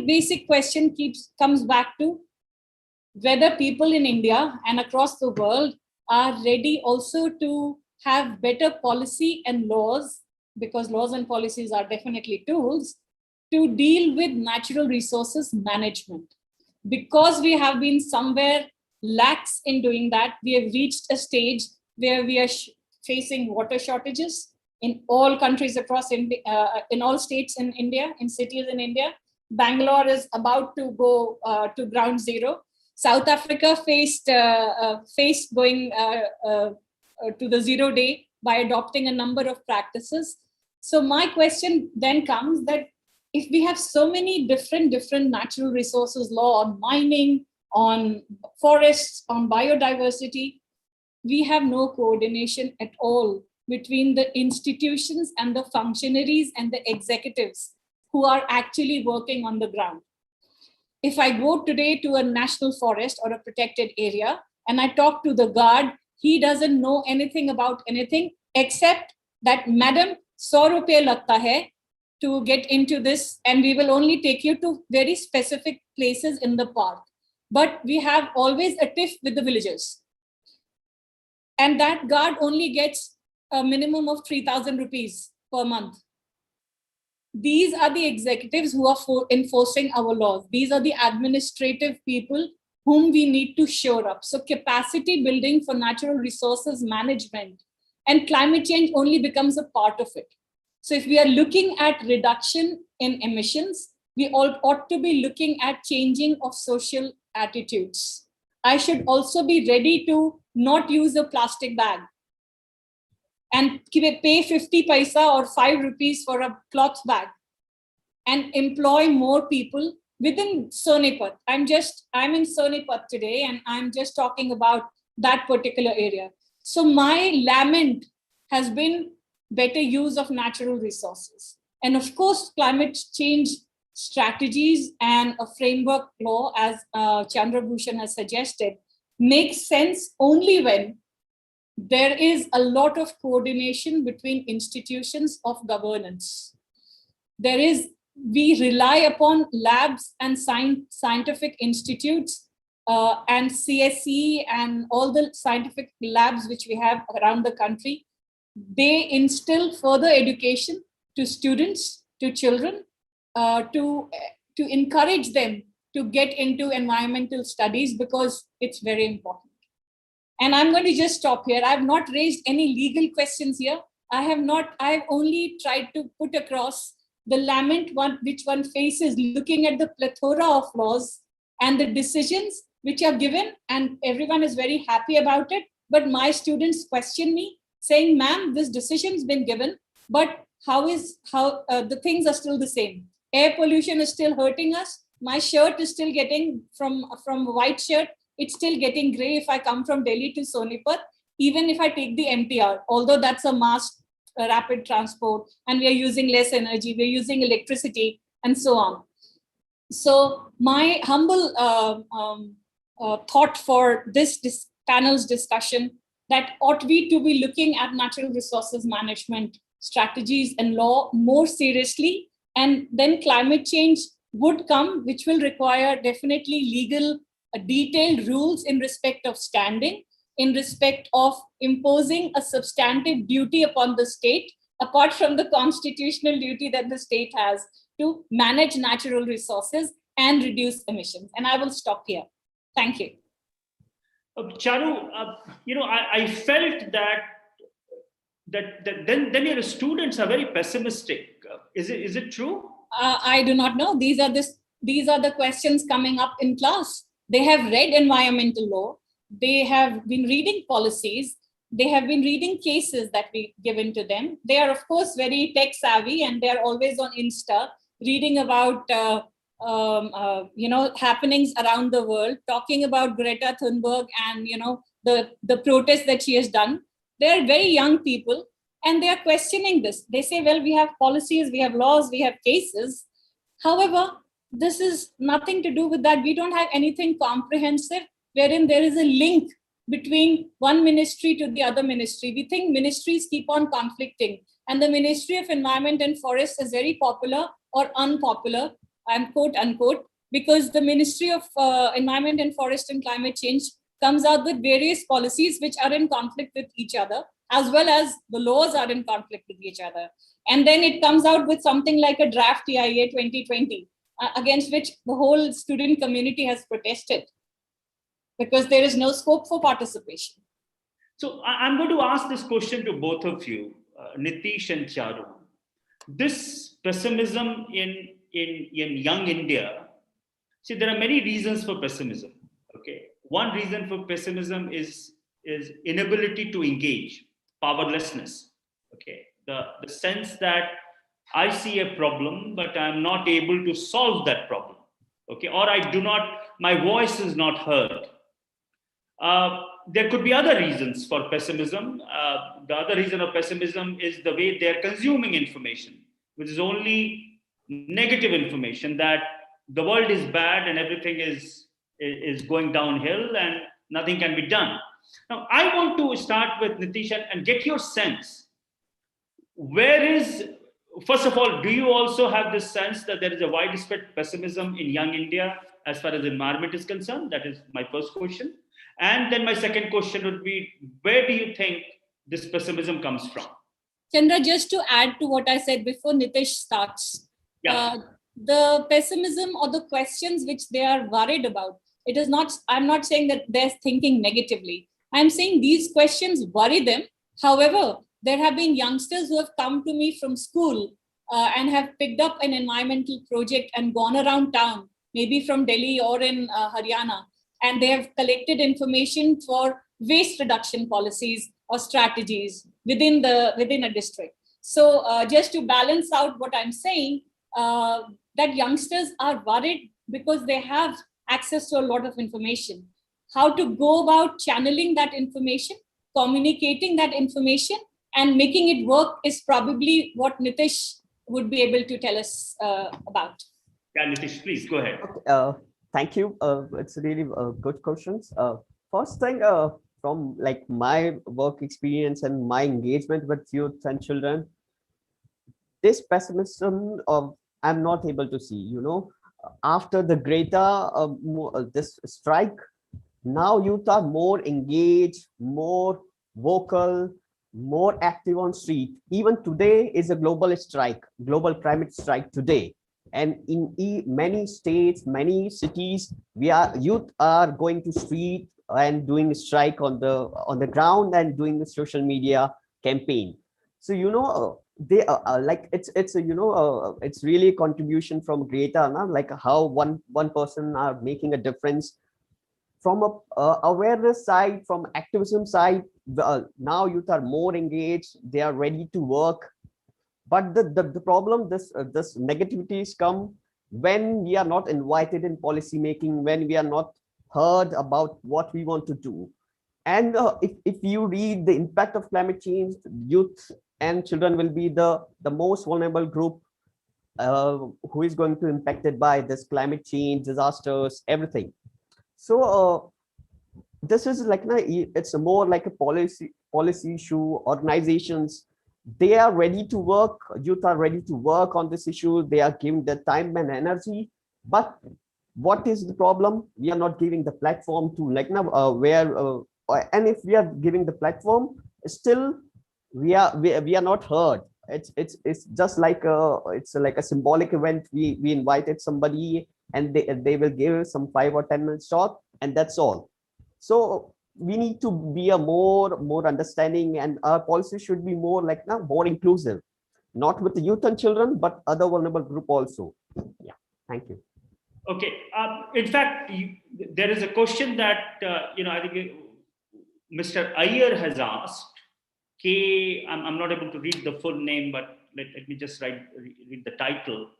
basic question comes back to whether people in India and across the world are ready also to have better policy and laws, because laws and policies are definitely tools to deal with natural resources management. Because we have been somewhere lax in doing that, we have reached a stage where we are facing water shortages in all countries across India, in all states in India, in cities in India. Bangalore is about to go to ground zero. South Africa faced going to the 0 day by adopting a number of practices. So my question then comes that if we have so many different natural resources law on mining, on forests, on biodiversity, we have no coordination at all between the institutions and the functionaries and the executives who are actually working on the ground. If I go today to a national forest or a protected area and I talk to the guard, he doesn't know anything about anything except that, madam, 100 rupees lagta hai to get into this, and we will only take you to very specific places in the park. But we have always a tiff with the villagers. And that guard only gets a minimum of 3,000 rupees per month. These are the executives who are enforcing our laws. These are the administrative people whom we need to shore up. So capacity building for natural resources management and climate change only becomes a part of it. So if we are looking at reduction in emissions, we all ought to be looking at changing of social attitudes. I should also be ready to not use a plastic bag and pay 50 paisa or 5 rupees for a cloth bag and employ more people within Sonipat. I'm in Sonipat today and I'm just talking about that particular area. So my lament has been better use of natural resources. And of course, climate change strategies and a framework law, as Chandra Bhushan has suggested, makes sense only when there is a lot of coordination between institutions of governance. We rely upon labs and scientific institutes and CSE and all the scientific labs which we have around the country. They instill further education to students, to children, to encourage them to get into environmental studies because it's very important. And I'm going to just stop here. I've not raised any legal questions here. I've only tried to put across the lament which one faces looking at the plethora of laws and the decisions which are given, and everyone is very happy about it. But my students question me saying, ma'am, this decision's been given, but how the things are still the same. Air pollution is still hurting us. My shirt is still getting from white shirt. It's still getting gray if I come from Delhi to Sonipat, even if I take the MTR, although that's a mass rapid transport and we are using less energy, we're using electricity and so on. So my humble thought for this panel's discussion that ought we to be looking at natural resources management strategies and law more seriously, and then climate change would come, which will require definitely legal detailed rules in respect of standing, in respect of imposing a substantive duty upon the state, apart from the constitutional duty that the state has to manage natural resources and reduce emissions. And I will stop here. Thank you. Charu, I felt that then your students are very pessimistic. Is it true? I do not know. These are the questions coming up in class. They have read environmental law. They have been reading policies. They have been reading cases that we given to them. They are, of course, very tech savvy and they are always on Insta reading about happenings around the world, talking about Greta Thunberg and, the protest that she has done. They're very young people and they are questioning this. They say, well, we have policies, we have laws, we have cases. However, this is nothing to do with that. We don't have anything comprehensive wherein there is a link between one ministry to the other ministry. We think ministries keep on conflicting, and the Ministry of Environment and Forest is very popular or unpopular, and quote unquote, because the Ministry of Environment and Forest and Climate Change comes out with various policies which are in conflict with each other, as well as the laws are in conflict with each other. And then it comes out with something like a draft TIA 2020, against which the whole student community has protested because there is no scope for participation. So I'm going to ask this question to both of you, Nitish and Charu. This pessimism in young India, see, there are many reasons for pessimism. Okay, one reason for pessimism is inability to engage, powerlessness. Okay, the sense that I see a problem, but I'm not able to solve that problem. Okay, or my voice is not heard. There could be other reasons for pessimism. The other reason of pessimism is the way they're consuming information, which is only negative information, that the world is bad and everything is going downhill and nothing can be done. Now, I want to start with Nitish and get your sense. First of all, do you also have this sense that there is a widespread pessimism in young India as far as environment is concerned? That is my first question. And then my second question would be, where do you think this pessimism comes from? Chandra, just to add to what I said before Nitish starts, the pessimism or the questions which they are worried about, I'm not saying that they're thinking negatively. I'm saying these questions worry them. However, there have been youngsters who have come to me from school and have picked up an environmental project and gone around town, maybe from Delhi or in Haryana, and they have collected information for waste reduction policies or strategies within a district. So just to balance out what I'm saying, that youngsters are worried because they have access to a lot of information. How to go about channeling that information, communicating that information, and making it work is probably what Nitish would be able to tell us about. Yeah, Nitish, please go ahead. Thank you. It's really good questions. First thing, from like my work experience and my engagement with youth and children, this pessimism I'm not able to see. After the Greta this strike, now youth are more engaged, more vocal, more active on street. Even today is a global strike, global climate strike today. And in many states, many cities, youth are going to street and doing a strike on the ground and doing the social media campaign. So they like it's really a contribution from Greta, like how one person are making a difference from a awareness side, from activism side. Now youth are more engaged, they are ready to work. But the problem, this negativities come when we are not invited in policy making, when we are not heard about what we want to do. And if you read the impact of climate change, youth and children will be the most vulnerable group who is going to be impacted by this climate change, disasters, everything. So this is like, it's more like a policy issue. Organizations, they are ready to work, youth are ready to work on this issue, they are giving their time and energy. But what is the problem? We are not giving the platform to and if we are giving the platform, still we are not heard. It's just like it's like a symbolic event. We invited somebody and they will give some 5 or 10 minutes talk, and that's all. So we need to be a more understanding, and our policy should be more like more inclusive, not with the youth and children, but other vulnerable group also. Yeah, thank you. Okay. In fact, there is a question that I think Mr. Iyer has asked. I'm not able to read the full name, but let me just read the title.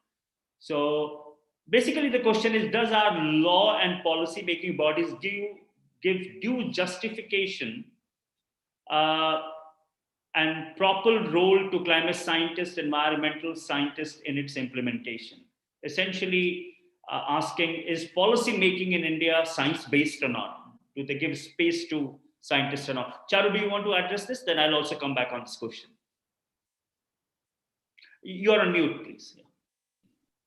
So basically the question is, does our law and policy making bodies give due justification uh, and proper role to climate scientists, environmental scientists in its implementation? Essentially, asking, is policy making in India science based or not? Do they give space to scientists or not? Charu, do you want to address this? Then I'll also come back on this question. You're on mute, please.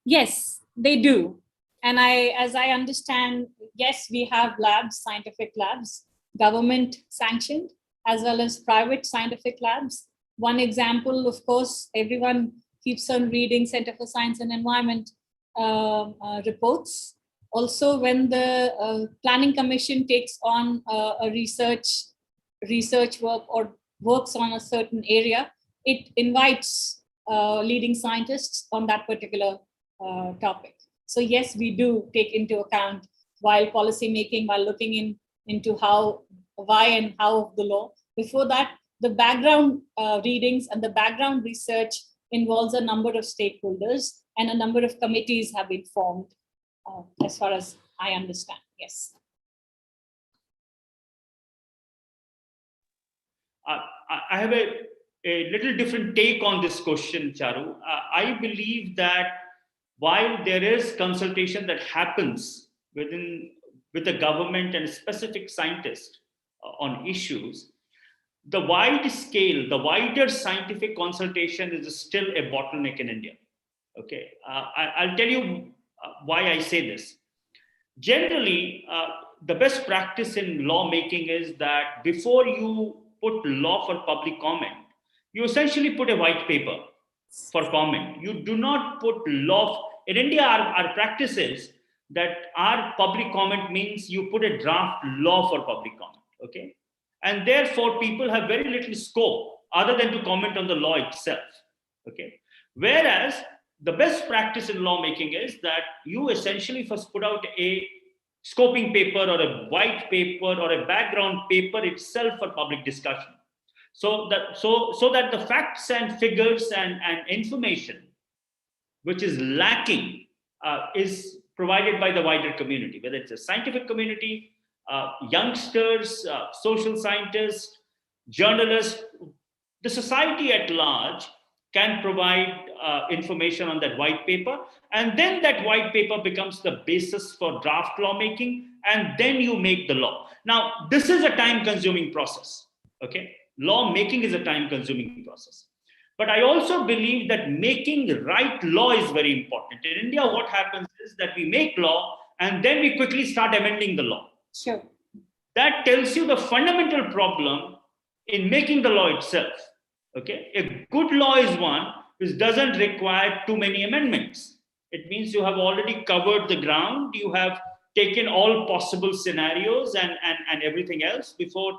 Yes, they do. And as I understand, yes, we have labs, scientific labs, government sanctioned, as well as private scientific labs. One example, of course, everyone keeps on reading Center for Science and Environment reports. Also, when the Planning Commission takes on a research work or works on a certain area, it invites leading scientists on that particular topic. So yes, we do take into account while policy making, while looking into how, why and how of the law. Before that, the background readings and the background research involves a number of stakeholders, and a number of committees have been formed, as far as I understand. Yes. I have a little different take on this question, Charu. I believe that while there is consultation that happens with the government and specific scientists on issues, the wide scale, the wider scientific consultation is still a bottleneck in India. Okay, I'll tell you why I say this. Generally, the best practice in lawmaking is that before you put law for public comment, you essentially put a white paper for comment. You do not put law. In India, our practice is that our public comment means you put a draft law for public comment, okay? And therefore, people have very little scope other than to comment on the law itself, okay? Whereas, the best practice in lawmaking is that you essentially first put out a scoping paper or a white paper or a background paper itself for public discussion. So that the facts and figures and information which is lacking is provided by the wider community, whether it's a scientific community, youngsters, social scientists, journalists, the society at large can provide information on that white paper. And then that white paper becomes the basis for draft lawmaking, and then you make the law. Now, this is a time-consuming process, okay? Lawmaking is a time-consuming process. But I also believe that making right law is very important. In India, what happens is that we make law and then we quickly start amending the law. Sure. That tells you the fundamental problem in making the law itself. Okay, a good law is one which doesn't require too many amendments. It means you have already covered the ground, you have taken all possible scenarios and everything else before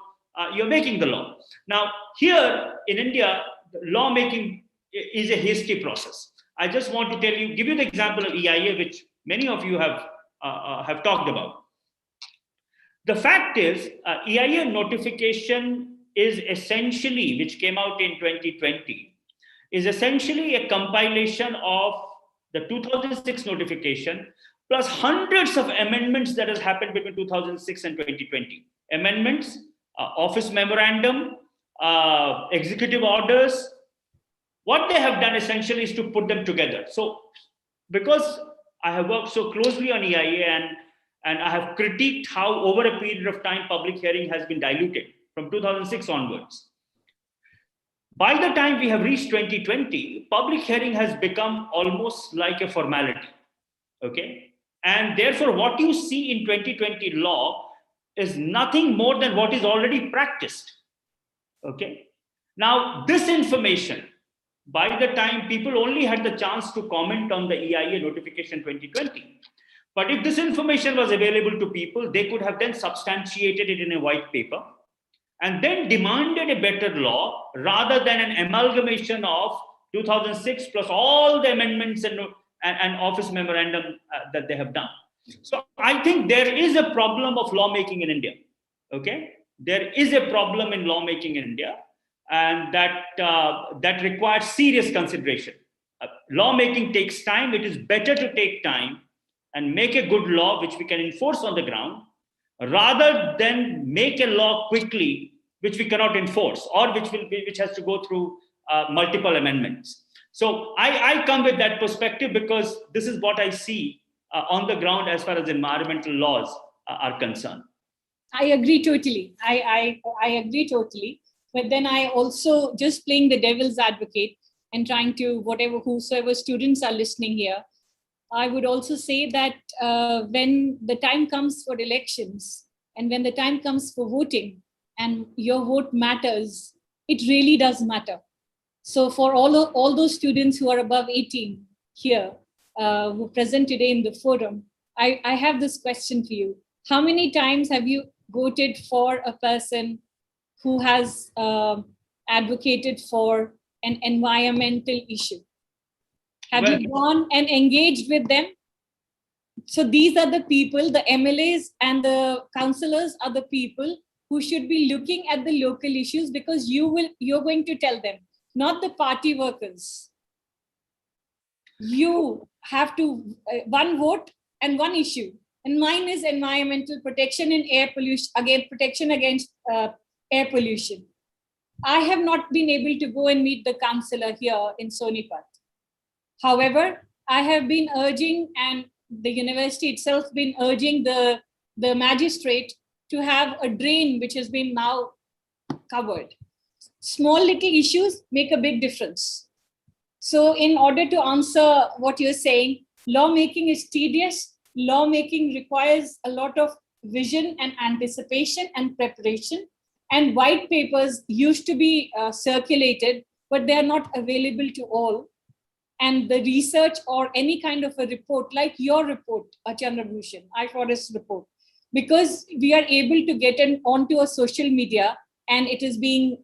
you're making the law. Now, here in India, lawmaking is a hasty process. I just want to give you the example of EIA, which many of you have talked about. The fact is, EIA notification is essentially, which came out in 2020, is essentially a compilation of the 2006 notification plus hundreds of amendments that has happened between 2006 and 2020. Amendments, office memorandum, executive orders. What they have done essentially is to put them together. So because I have worked so closely on EIA and I have critiqued how over a period of time public hearing has been diluted from 2006 onwards. By the time we have reached 2020, public hearing has become almost like a formality, okay? And therefore, what you see in 2020 law is nothing more than what is already practiced, okay? Now, this information, by the time people only had the chance to comment on the EIA notification 2020, but if this information was available to people, they could have then substantiated it in a white paper and then demanded a better law rather than an amalgamation of 2006 plus all the amendments and office memorandum that they have done. So I think there is a problem of lawmaking in India, okay? There is a problem in lawmaking in India, and that requires serious consideration. Lawmaking takes time. It is better to take time and make a good law which we can enforce on the ground, rather than make a law quickly which we cannot enforce, or which has to go through multiple amendments. So I come with that perspective, because this is what I see on the ground as far as environmental laws are concerned. I agree totally. I agree totally. But then I also, just playing the devil's advocate and trying to, whosoever students are listening here, I would also say that when the time comes for elections and when the time comes for voting and your vote matters, it really does matter. So for all those students who are above 18 here, who present today in the forum, I have this question for you. How many times have you voted for a person who has advocated for an environmental issue? Have you gone and engaged with them? So these are the people, the MLAs and the councillors are the people who should be looking at the local issues, because you're going to tell them, not the party workers. You have to one vote and one issue, and mine is environmental protection and air pollution, again protection against air pollution. I have not been able to go and meet the councillor here in Sonipat. However, I have been urging, and the university itself been urging the magistrate to have a drain which has been now covered. Small little issues make a big difference. So in order to answer what you're saying, lawmaking is tedious. Lawmaking requires a lot of vision and anticipation and preparation. And white papers used to be circulated, but they are not available to all. And the research or any kind of a report, like your report, Chandrabhushan, iForest report, because we are able to get onto a social media and it is being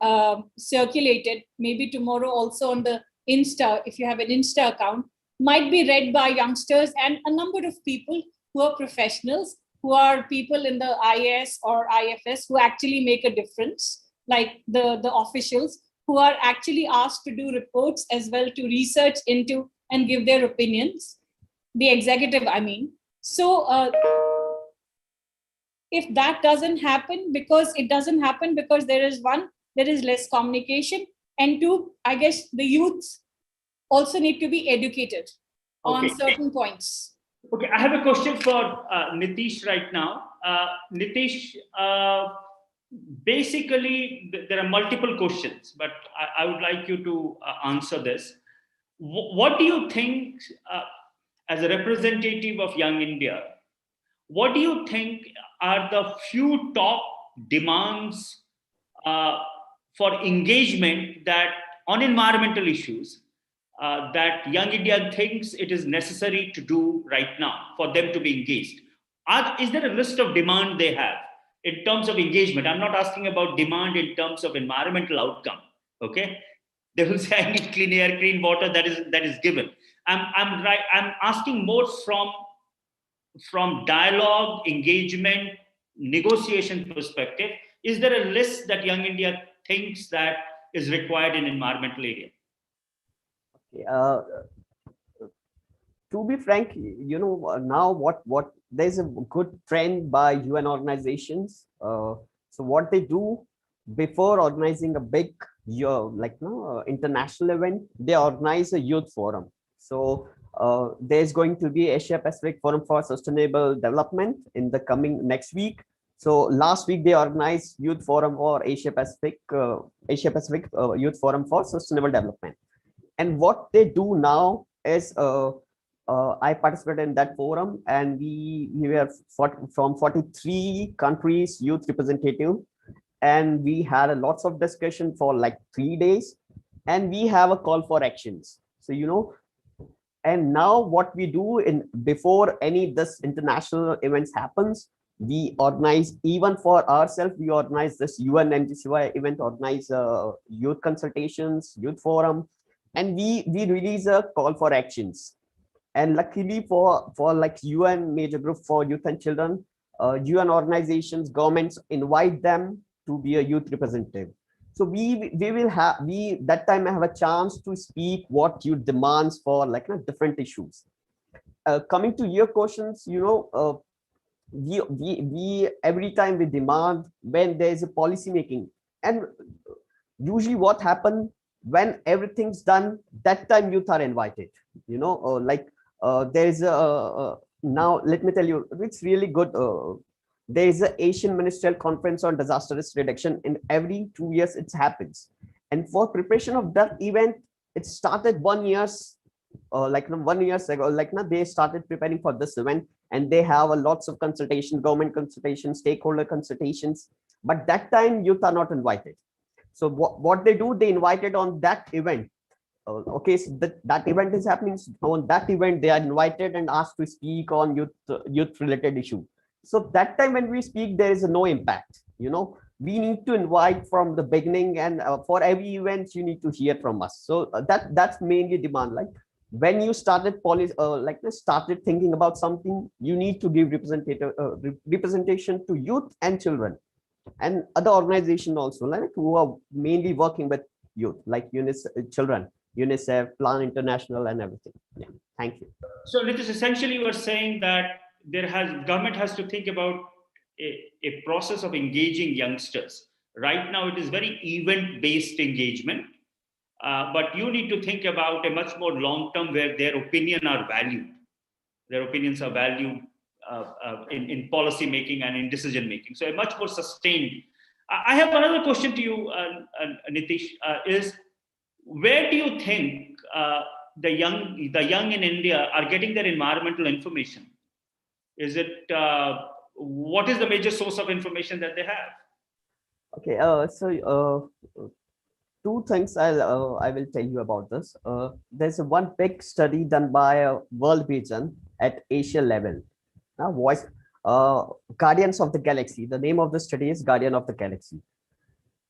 circulated, maybe tomorrow also on the Insta, if you have an Insta account, might be read by youngsters and a number of people who are professionals, who are people in the IAS or IFS who actually make a difference, like the officials who are actually asked to do reports as well, to research into and give their opinions, the executive, I mean. So if that doesn't happen, because there is less communication, and two, I guess the youths also need to be educated on certain points. Okay, I have a question for Nitish right now. Nitish, basically, there are multiple questions, but I would like you to answer this. What do you think, as a representative of Young India, what do you think are the few top demands for engagement that on environmental issues that Young India thinks it is necessary to do right now for them to be engaged? Is there a list of demand they have in terms of engagement? I'm not asking about demand in terms of environmental outcome. Okay, they will say I need clean air, clean water. That is given. I'm asking more from dialogue, engagement, negotiation perspective. Is there a list that Young India thinks that is required in environmental area? To be frank, now what there's a good trend by UN organizations. So what they do before organizing a big international event, they organize a youth forum. So there's going to be Asia Pacific Forum for Sustainable Development in the coming next week. So last week they organized Youth Forum for Asia Pacific Youth Forum for Sustainable Development. And what they do now is I participated in that forum, and we were from 43 countries youth representative, and we had lots of discussion for like 3 days, and we have a call for actions. So and now what we do before any this international events happens, we organize, even for ourselves, we organize this UN NGCY event, organize youth consultations, youth forum, and we release a call for actions. And luckily for like UN major group for youth and children, UN organizations, governments invite them to be a youth representative. So we will have, that time I have a chance to speak what youth demands for different issues. Coming to your questions, we every time we demand when there is a policy making, and usually what happen when everything's done, that time youth are invited. There is now let me tell you, it's really good. There is a Asian Ministerial Conference on Disaster Risk Reduction, and every 2 years it happens. And for preparation of that event, it started 1 years, 1 year ago. They started preparing for this event, and they have a lots of consultation, government consultations, stakeholder consultations. But that time, youth are not invited. So what they do, they invited on that event. Okay, so that event is happening. On that event, they are invited and asked to speak on youth related issue. So that time when we speak, there is no impact. We need to invite from the beginning, and for every event, you need to hear from us. So that's mainly demand. Like when you started started thinking about something, you need to give representation to youth and children, and other organizations also, like who are mainly working with youth, like children, UNICEF, Plan International, and everything. Yeah, thank you. So Nitish, essentially you are saying that government has to think about a process of engaging youngsters. Right now it is very event-based engagement, but you need to think about a much more long-term where their opinions are valued. Their opinions are valued in policy making and in decision making. So a much more sustained. I have another question to you, Nitish, is where do you think the young in India are getting their environmental information? Is it what is the major source of information that they have? Okay, two things I will tell you about this. There's one big study done by World Vision at Asia level. Voice Guardians of the Galaxy. The name of the study is Guardian of the Galaxy.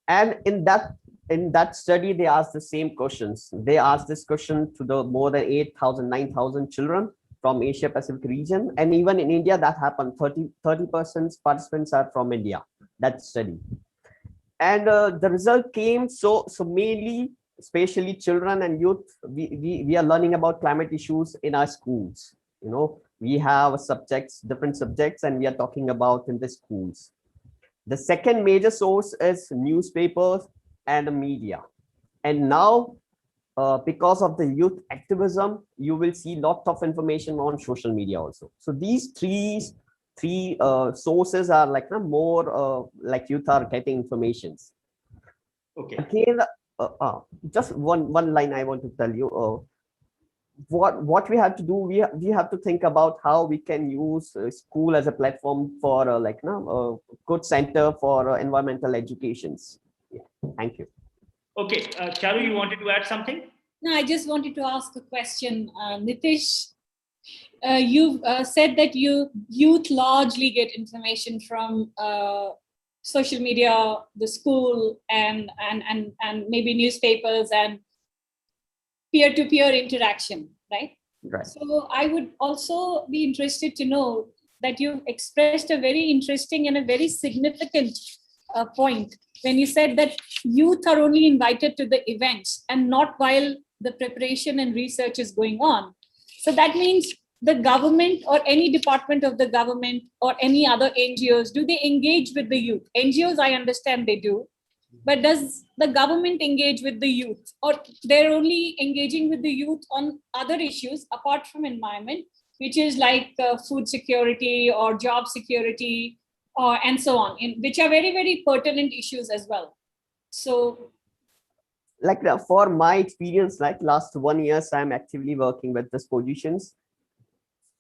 And in that study, they asked the same questions. They asked this question to the more than 8,000, 9,000 children from Asia Pacific region. And even in India, that happened. 30% participants are from India, that study. And the result came, so mainly, especially children and youth, we are learning about climate issues in our schools. We have different subjects, and we are talking about in the schools. The second major source is newspapers and the media. And now, because of the youth activism, you will see lots of information on social media also. So these three sources are more like youth are getting informations. Okay. Again, just one line I want to tell you. What we have to do, we have to think about how we can use school as a platform for a good center for environmental educations. Yeah. Thank you. Okay, Charu, you wanted to add something? No, I just wanted to ask a question. Nitish, you've said that youth largely get information from social media, the school, and maybe newspapers and peer-to-peer interaction, right? Right. So I would also be interested to know that you've expressed a very interesting and a very significant point when you said that youth are only invited to the events and not while the preparation and research is going on. So that means the government or any department of the government or any other NGOs, do they engage with the youth? NGOs, I understand they do. But does the government engage with the youth, or they're only engaging with the youth on other issues apart from environment, which is like food security or job security and so on, which are very, very pertinent issues as well. So for my experience, last 1 year, I'm actively working with these positions.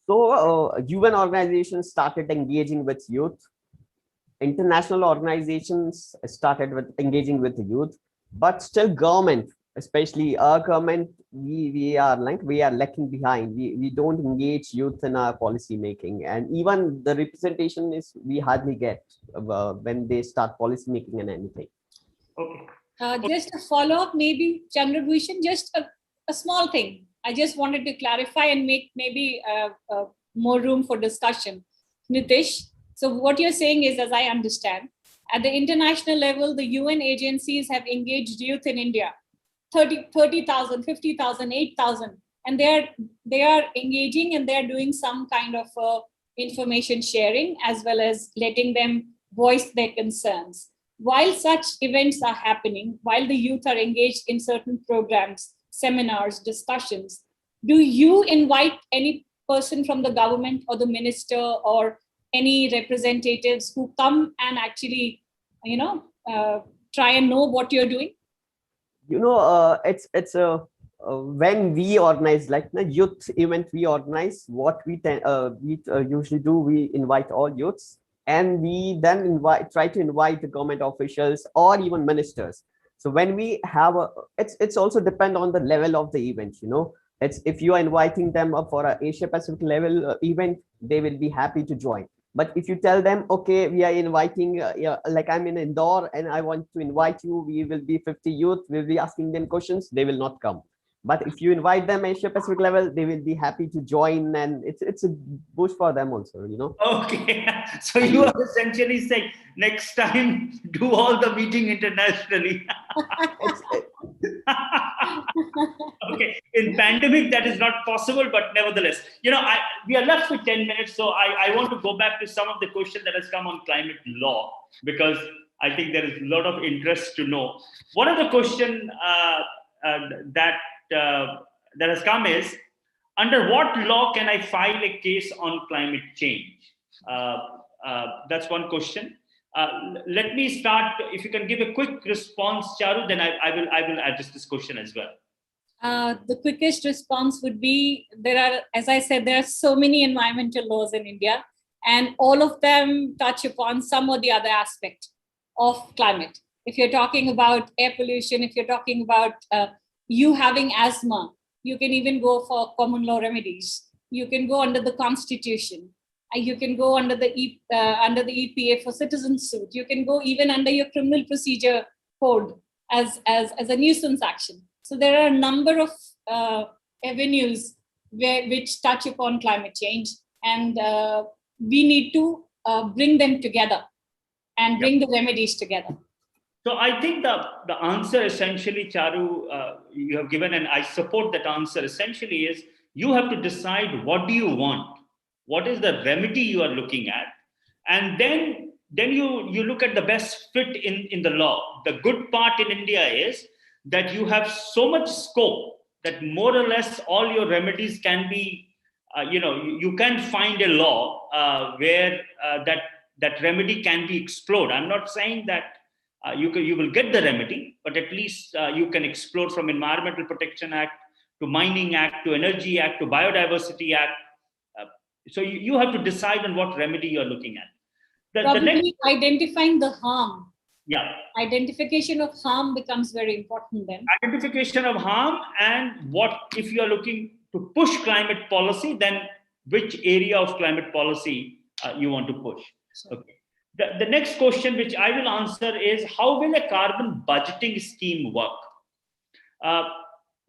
So UN organizations started engaging with youth. International organizations started with engaging with the youth, but still government, especially our government, we are lacking behind. We don't engage youth in our policy making, and even the representation is we hardly get when they start policy making and anything. Okay. Just a follow-up, maybe Chandrabhushan, just a small thing. I just wanted to clarify and make maybe more room for discussion. Nitish, so what you're saying is, as I understand, at the international level, the UN agencies have engaged youth in India, 30,000, 50,000, 8,000. and they are engaging, and they are doing some kind of information sharing, as well as letting them voice their concerns. While such events are happening, while the youth are engaged in certain programs, seminars, discussions, do you invite any person from the government or the minister or any representatives who come and actually, try and know what you're doing? It's when we organize like the youth event, we organize what we usually do. We invite all youths, and we then try to invite the government officials or even ministers. So when we have it's also depend on the level of the event. It's if you are inviting them for a Asia Pacific level event, they will be happy to join. But if you tell them, okay, we are inviting, like I'm in Indore and I want to invite you, we will be 50 youth, we'll be asking them questions, they will not come. But if you invite them Asia Pacific level, they will be happy to join, and it's a boost for them also. Okay, so you are essentially saying next time do all the meeting internationally. Okay, in pandemic that is not possible, but nevertheless, we are left with 10 minutes, so I want to go back to some of the question that has come on climate law, because I think there is a lot of interest to know. One of the question that has come is, under what law can I file a case on climate change? That's one question. Let me start. If you can give a quick response, Charu, then I will address this question as well. The quickest response would be, as I said, there are so many environmental laws in India, and all of them touch upon some or the other aspect of climate. If you're talking about air pollution, if you're talking about you having asthma, you can even go for common law remedies. You can go under the Constitution. You can go under the EPA for citizen suit. You can go even under your criminal procedure code as a nuisance action. So there are a number of avenues which touch upon climate change, and we need to bring them together and bring the remedies together. So I think the answer essentially, Charu, you have given, and I support that answer, essentially is you have to decide what do you want, what is the remedy you are looking at, and then you look at the best fit in the law. The good part in India is that you have so much scope that more or less all your remedies can be, you can find a law where that remedy can be explored. I'm not saying that you will get the remedy, but at least you can explore from Environmental Protection Act to Mining Act to Energy Act to Biodiversity Act. So you have to decide on what remedy you're looking at. Probably identifying the harm. Yeah. Identification of harm becomes very important then. Identification of harm, and what if you are looking to push climate policy, then which area of climate policy you want to push. Sure. Okay. The next question which I will answer is, how will a carbon budgeting scheme work?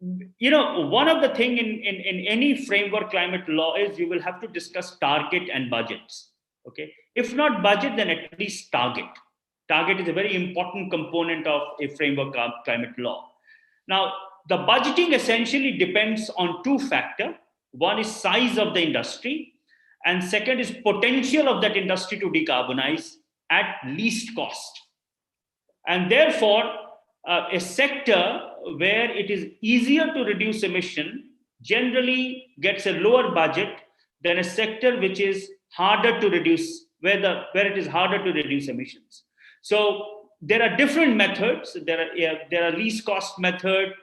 One of the thing in any framework climate law is you will have to discuss target and budgets. Okay. If not budget, then at least target. Target is a very important component of a framework climate law. Now, the budgeting essentially depends on two factors. One is size of the industry, and second is potential of that industry to decarbonize at least cost. And therefore, a sector where it is easier to reduce emission generally gets a lower budget than a sector which is harder to reduce, where it is harder to reduce emissions. So there are different methods. There are least cost method.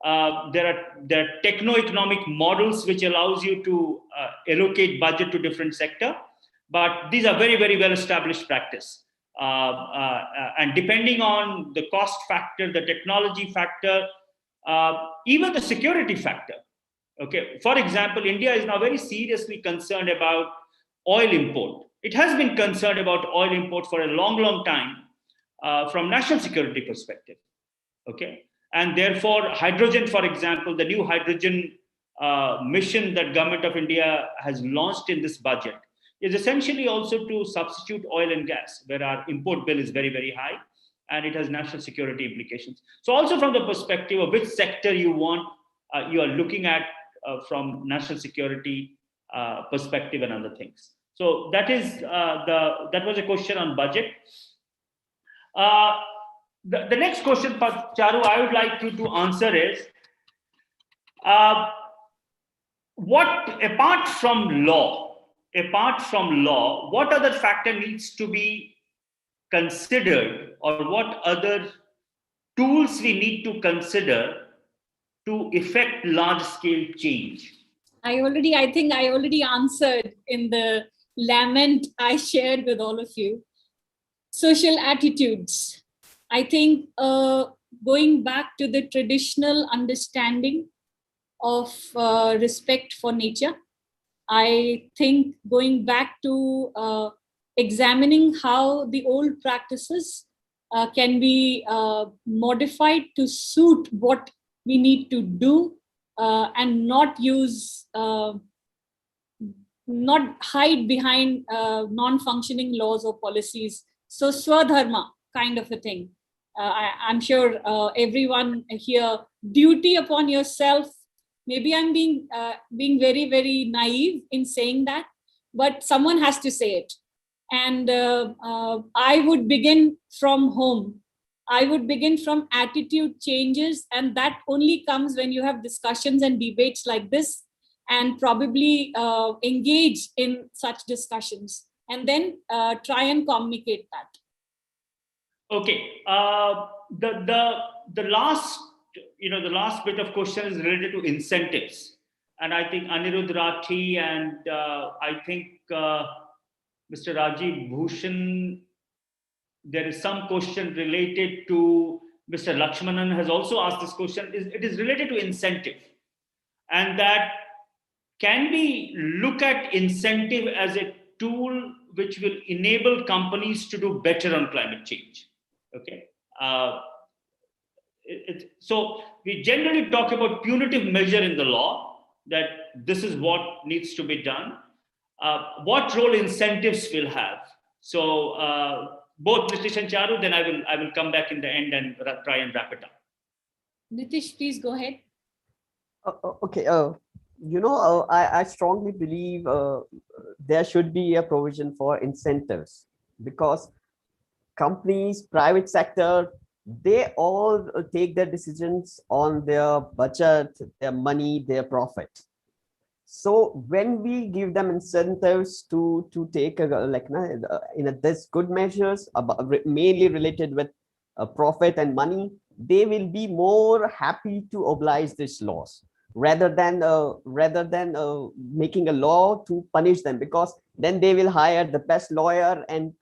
There are techno-economic models which allows you to allocate budget to different sector. But these are very, very well established practice. And depending on the cost factor, the technology factor, even the security factor. Okay. For example, India is now very seriously concerned about oil import. It has been concerned about oil import for a long, long time. From national security perspective, okay, and therefore hydrogen, for example, the new hydrogen mission that Government of India has launched in this budget is essentially also to substitute oil and gas, where our import bill is very, very high, and it has national security implications. So also from the perspective of which sector you want, you are looking at from national security perspective and other things. So that is that was a question on budget. Uh, the next question, Charu, I would like you to answer is, what apart from law, what other factor needs to be considered, or what other tools we need to consider to effect large scale change? I think I already answered in the lament I shared with all of you. Social attitudes. I think going back to the traditional understanding of respect for nature, I think going back to examining how the old practices can be modified to suit what we need to do, and not hide behind non-functioning laws or policies. So swadharma kind of a thing. I'm sure everyone here, duty upon yourself. Maybe I'm being very, very naive in saying that, but someone has to say it. And I would begin from home. I would begin from attitude changes, and that only comes when you have discussions and debates like this, and probably engage in such discussions, and then try and communicate that. Okay. The last, the last bit of question is related to incentives, and I think Anirudh Rathi and I think Mr. Rajiv Bhushan, there is some question related to Mr. Lakshmanan has also asked this question. It is related to incentive, and that can we look at incentive as a tool which will enable companies to do better on climate change? Okay. So we generally talk about punitive measure in the law, that this is what needs to be done. What role incentives will have? So both Nitish and Charu, then I will come back in the end and try and wrap it up. Nitish, please go ahead. Okay. I strongly believe there should be a provision for incentives, because companies, private sector, they all take their decisions on their budget, their money, their profit. So when we give them incentives to take this good measures mainly related with profit and money, they will be more happy to oblige these laws rather than making a law to punish them, because then they will hire the best lawyer and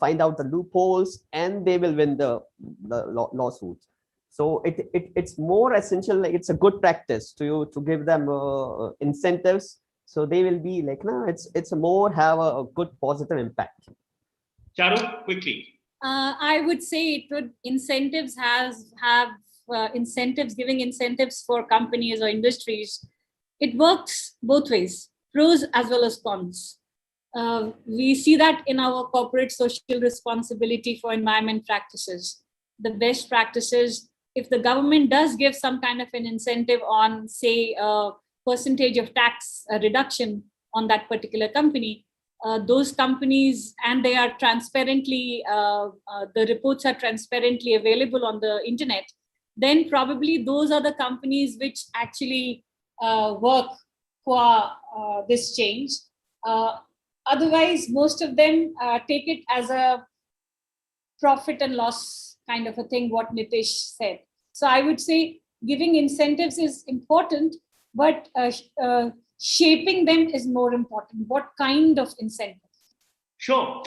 find out the loopholes, and they will win the lawsuits. So it's more essential, like it's a good practice to give them incentives, so they will be like, no, it's a more have a good positive impact. Charu, quickly. I would say it would incentives have incentives, giving incentives for companies or industries. It works both ways, pros as well as cons. We see that in our corporate social responsibility for environment practices. The best practices, if the government does give some kind of an incentive on, say, a percentage of tax reduction on that particular company, those companies, and they are transparently, the reports are transparently available on the internet, then probably those are the companies which actually work for this change. Otherwise, most of them take it as a profit and loss kind of a thing, what Nitish said. So I would say giving incentives is important, but shaping them is more important. What kind of incentives? Sure.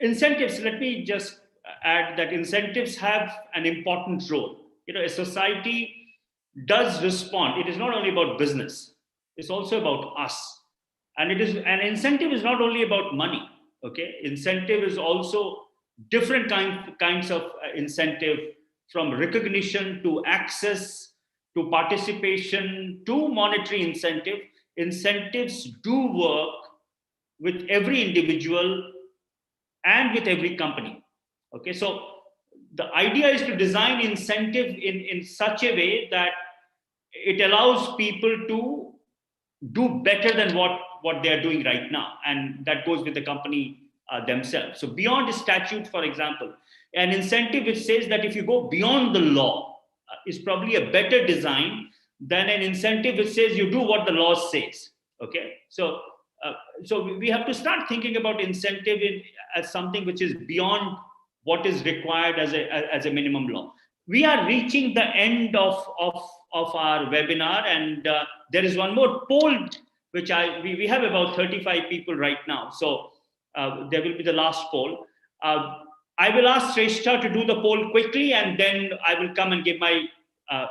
Incentives, let me just add that incentives have an important role. A society does respond. It is not only about business, it's also about us. And an incentive is not only about money. Okay, incentive is also different kinds of incentive, from recognition to access to participation to monetary incentive. Incentives do work with every individual and with every company. Okay, so the idea is to design incentive in such a way that it allows people to do better than what they are doing right now. And that goes with the company themselves. So beyond a statute, for example, an incentive which says that if you go beyond the law is probably a better design than an incentive which says you do what the law says. Okay, so we have to start thinking about incentive as something which is beyond what is required as a minimum law. We are reaching the end of our webinar, and there is one more poll which we have about 35 people right now. So there will be the last poll. I will ask Shrestha to do the poll quickly, and then I will come and give my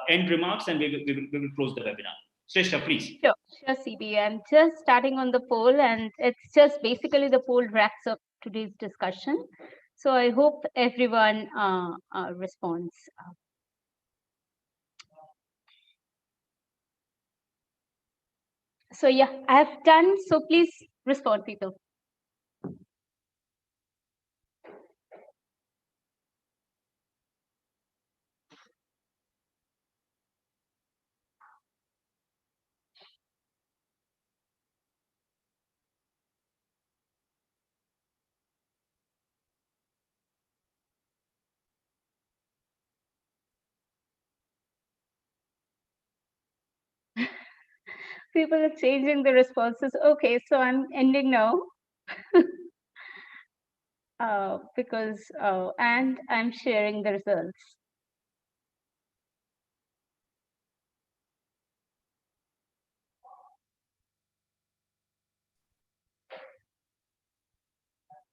end remarks, and we will close the webinar. Shrestha, please. Sure, CB. I'm just starting on the poll, and it's just basically the poll wraps up today's discussion. So I hope everyone responds. So yeah, I have done. So please respond, people. People are changing the responses. Okay, so I'm ending now. And I'm sharing the results.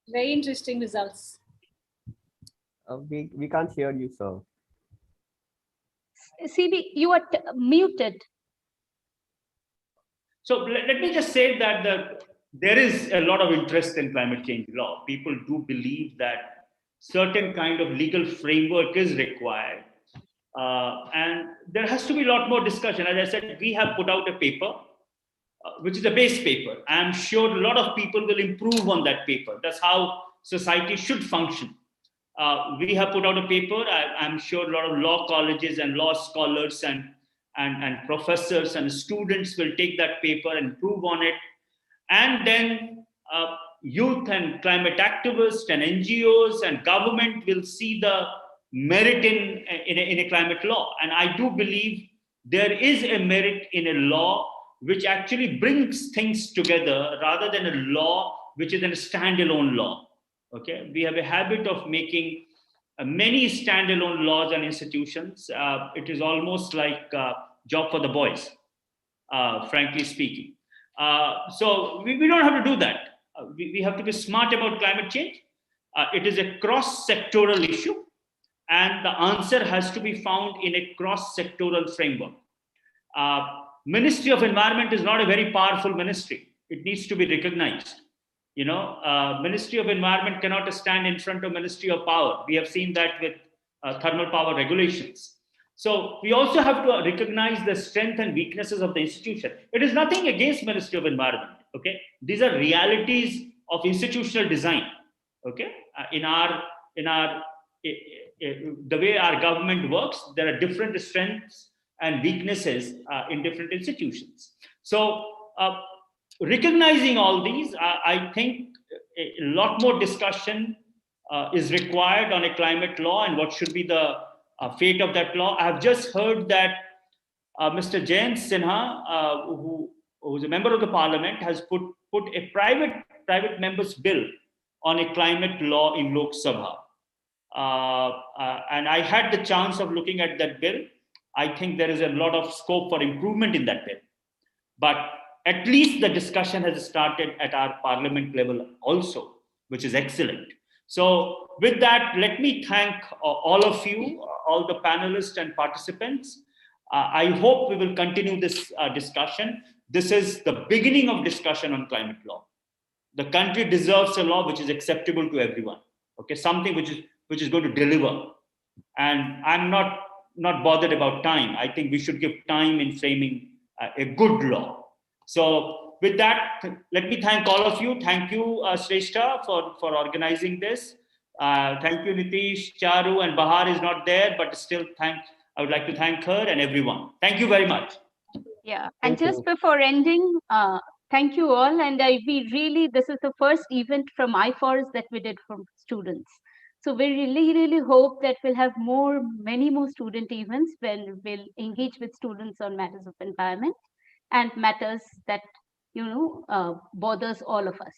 Very interesting results. We can't hear you, sir. CB, you are muted. So let me just say that there is a lot of interest in climate change law. People do believe that certain kind of legal framework is required. And there has to be a lot more discussion. As I said, we have put out a paper, which is a base paper. I'm sure a lot of people will improve on that paper. That's how society should function. We have put out a paper. I'm sure a lot of law colleges and law scholars and professors and students will take that paper and improve on it. And then youth and climate activists and NGOs and government will see the merit in a climate law. And I do believe there is a merit in a law which actually brings things together rather than a law which is a standalone law. Okay, we have a habit of making many standalone laws and institutions. It is almost like a job for the boys, frankly speaking. So we don't have to do that. We have to be smart about climate change. It is a cross-sectoral issue, and the answer has to be found in a cross-sectoral framework. Ministry of Environment is not a very powerful ministry. It needs to be recognized. Ministry of Environment cannot stand in front of Ministry of Power. We have seen that with thermal power regulations. So we also have to recognize the strength and weaknesses of the institution. It is nothing against Ministry of Environment. Okay, these are realities of institutional design. Okay, the way our government works, there are different strengths and weaknesses in different institutions. So recognizing all these, I think a lot more discussion is required on a climate law and what should be the fate of that law. I have just heard that Mr. Jayant Sinha, who is a member of the parliament, has put a private member's bill on a climate law in Lok Sabha. And I had the chance of looking at that bill. I think there is a lot of scope for improvement in that bill. But at least the discussion has started at our parliament level also, which is excellent. So with that, let me thank all of you, all the panelists and participants. I hope we will continue this discussion. This is the beginning of discussion on climate law. The country deserves a law which is acceptable to everyone. Okay, something which is going to deliver. And I'm not bothered about time. I think we should give time in framing a good law. So with that, let me thank all of you. Thank you, Shrestha, for organizing this. Thank you, Nitish, Charu, and Bahar is not there, but still I would like to thank her and everyone. Thank you very much. Yeah. Thank And just you. before ending, thank you all. And we really, this is the first event from iForest that we did for students. So we really, really hope that we'll have many more student events when we'll engage with students on matters of empowerment and matters that, bothers all of us.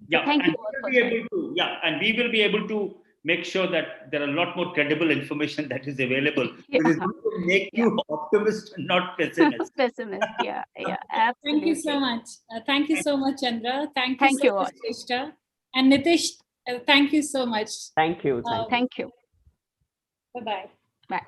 So Yeah, thank and you all for we will be joining. able to, yeah, and we will be able to make sure that there are a lot more credible information that is available. Yeah. It is going to make you optimist, not pessimist. Pessimist. Yeah, Thank you absolutely. so much. Thank you so much, Chandra. Thank you Thank so you much, all. Krishna. And Nitish, thank you so much. Thank you. Thank you. Thank you. Bye-bye. Bye.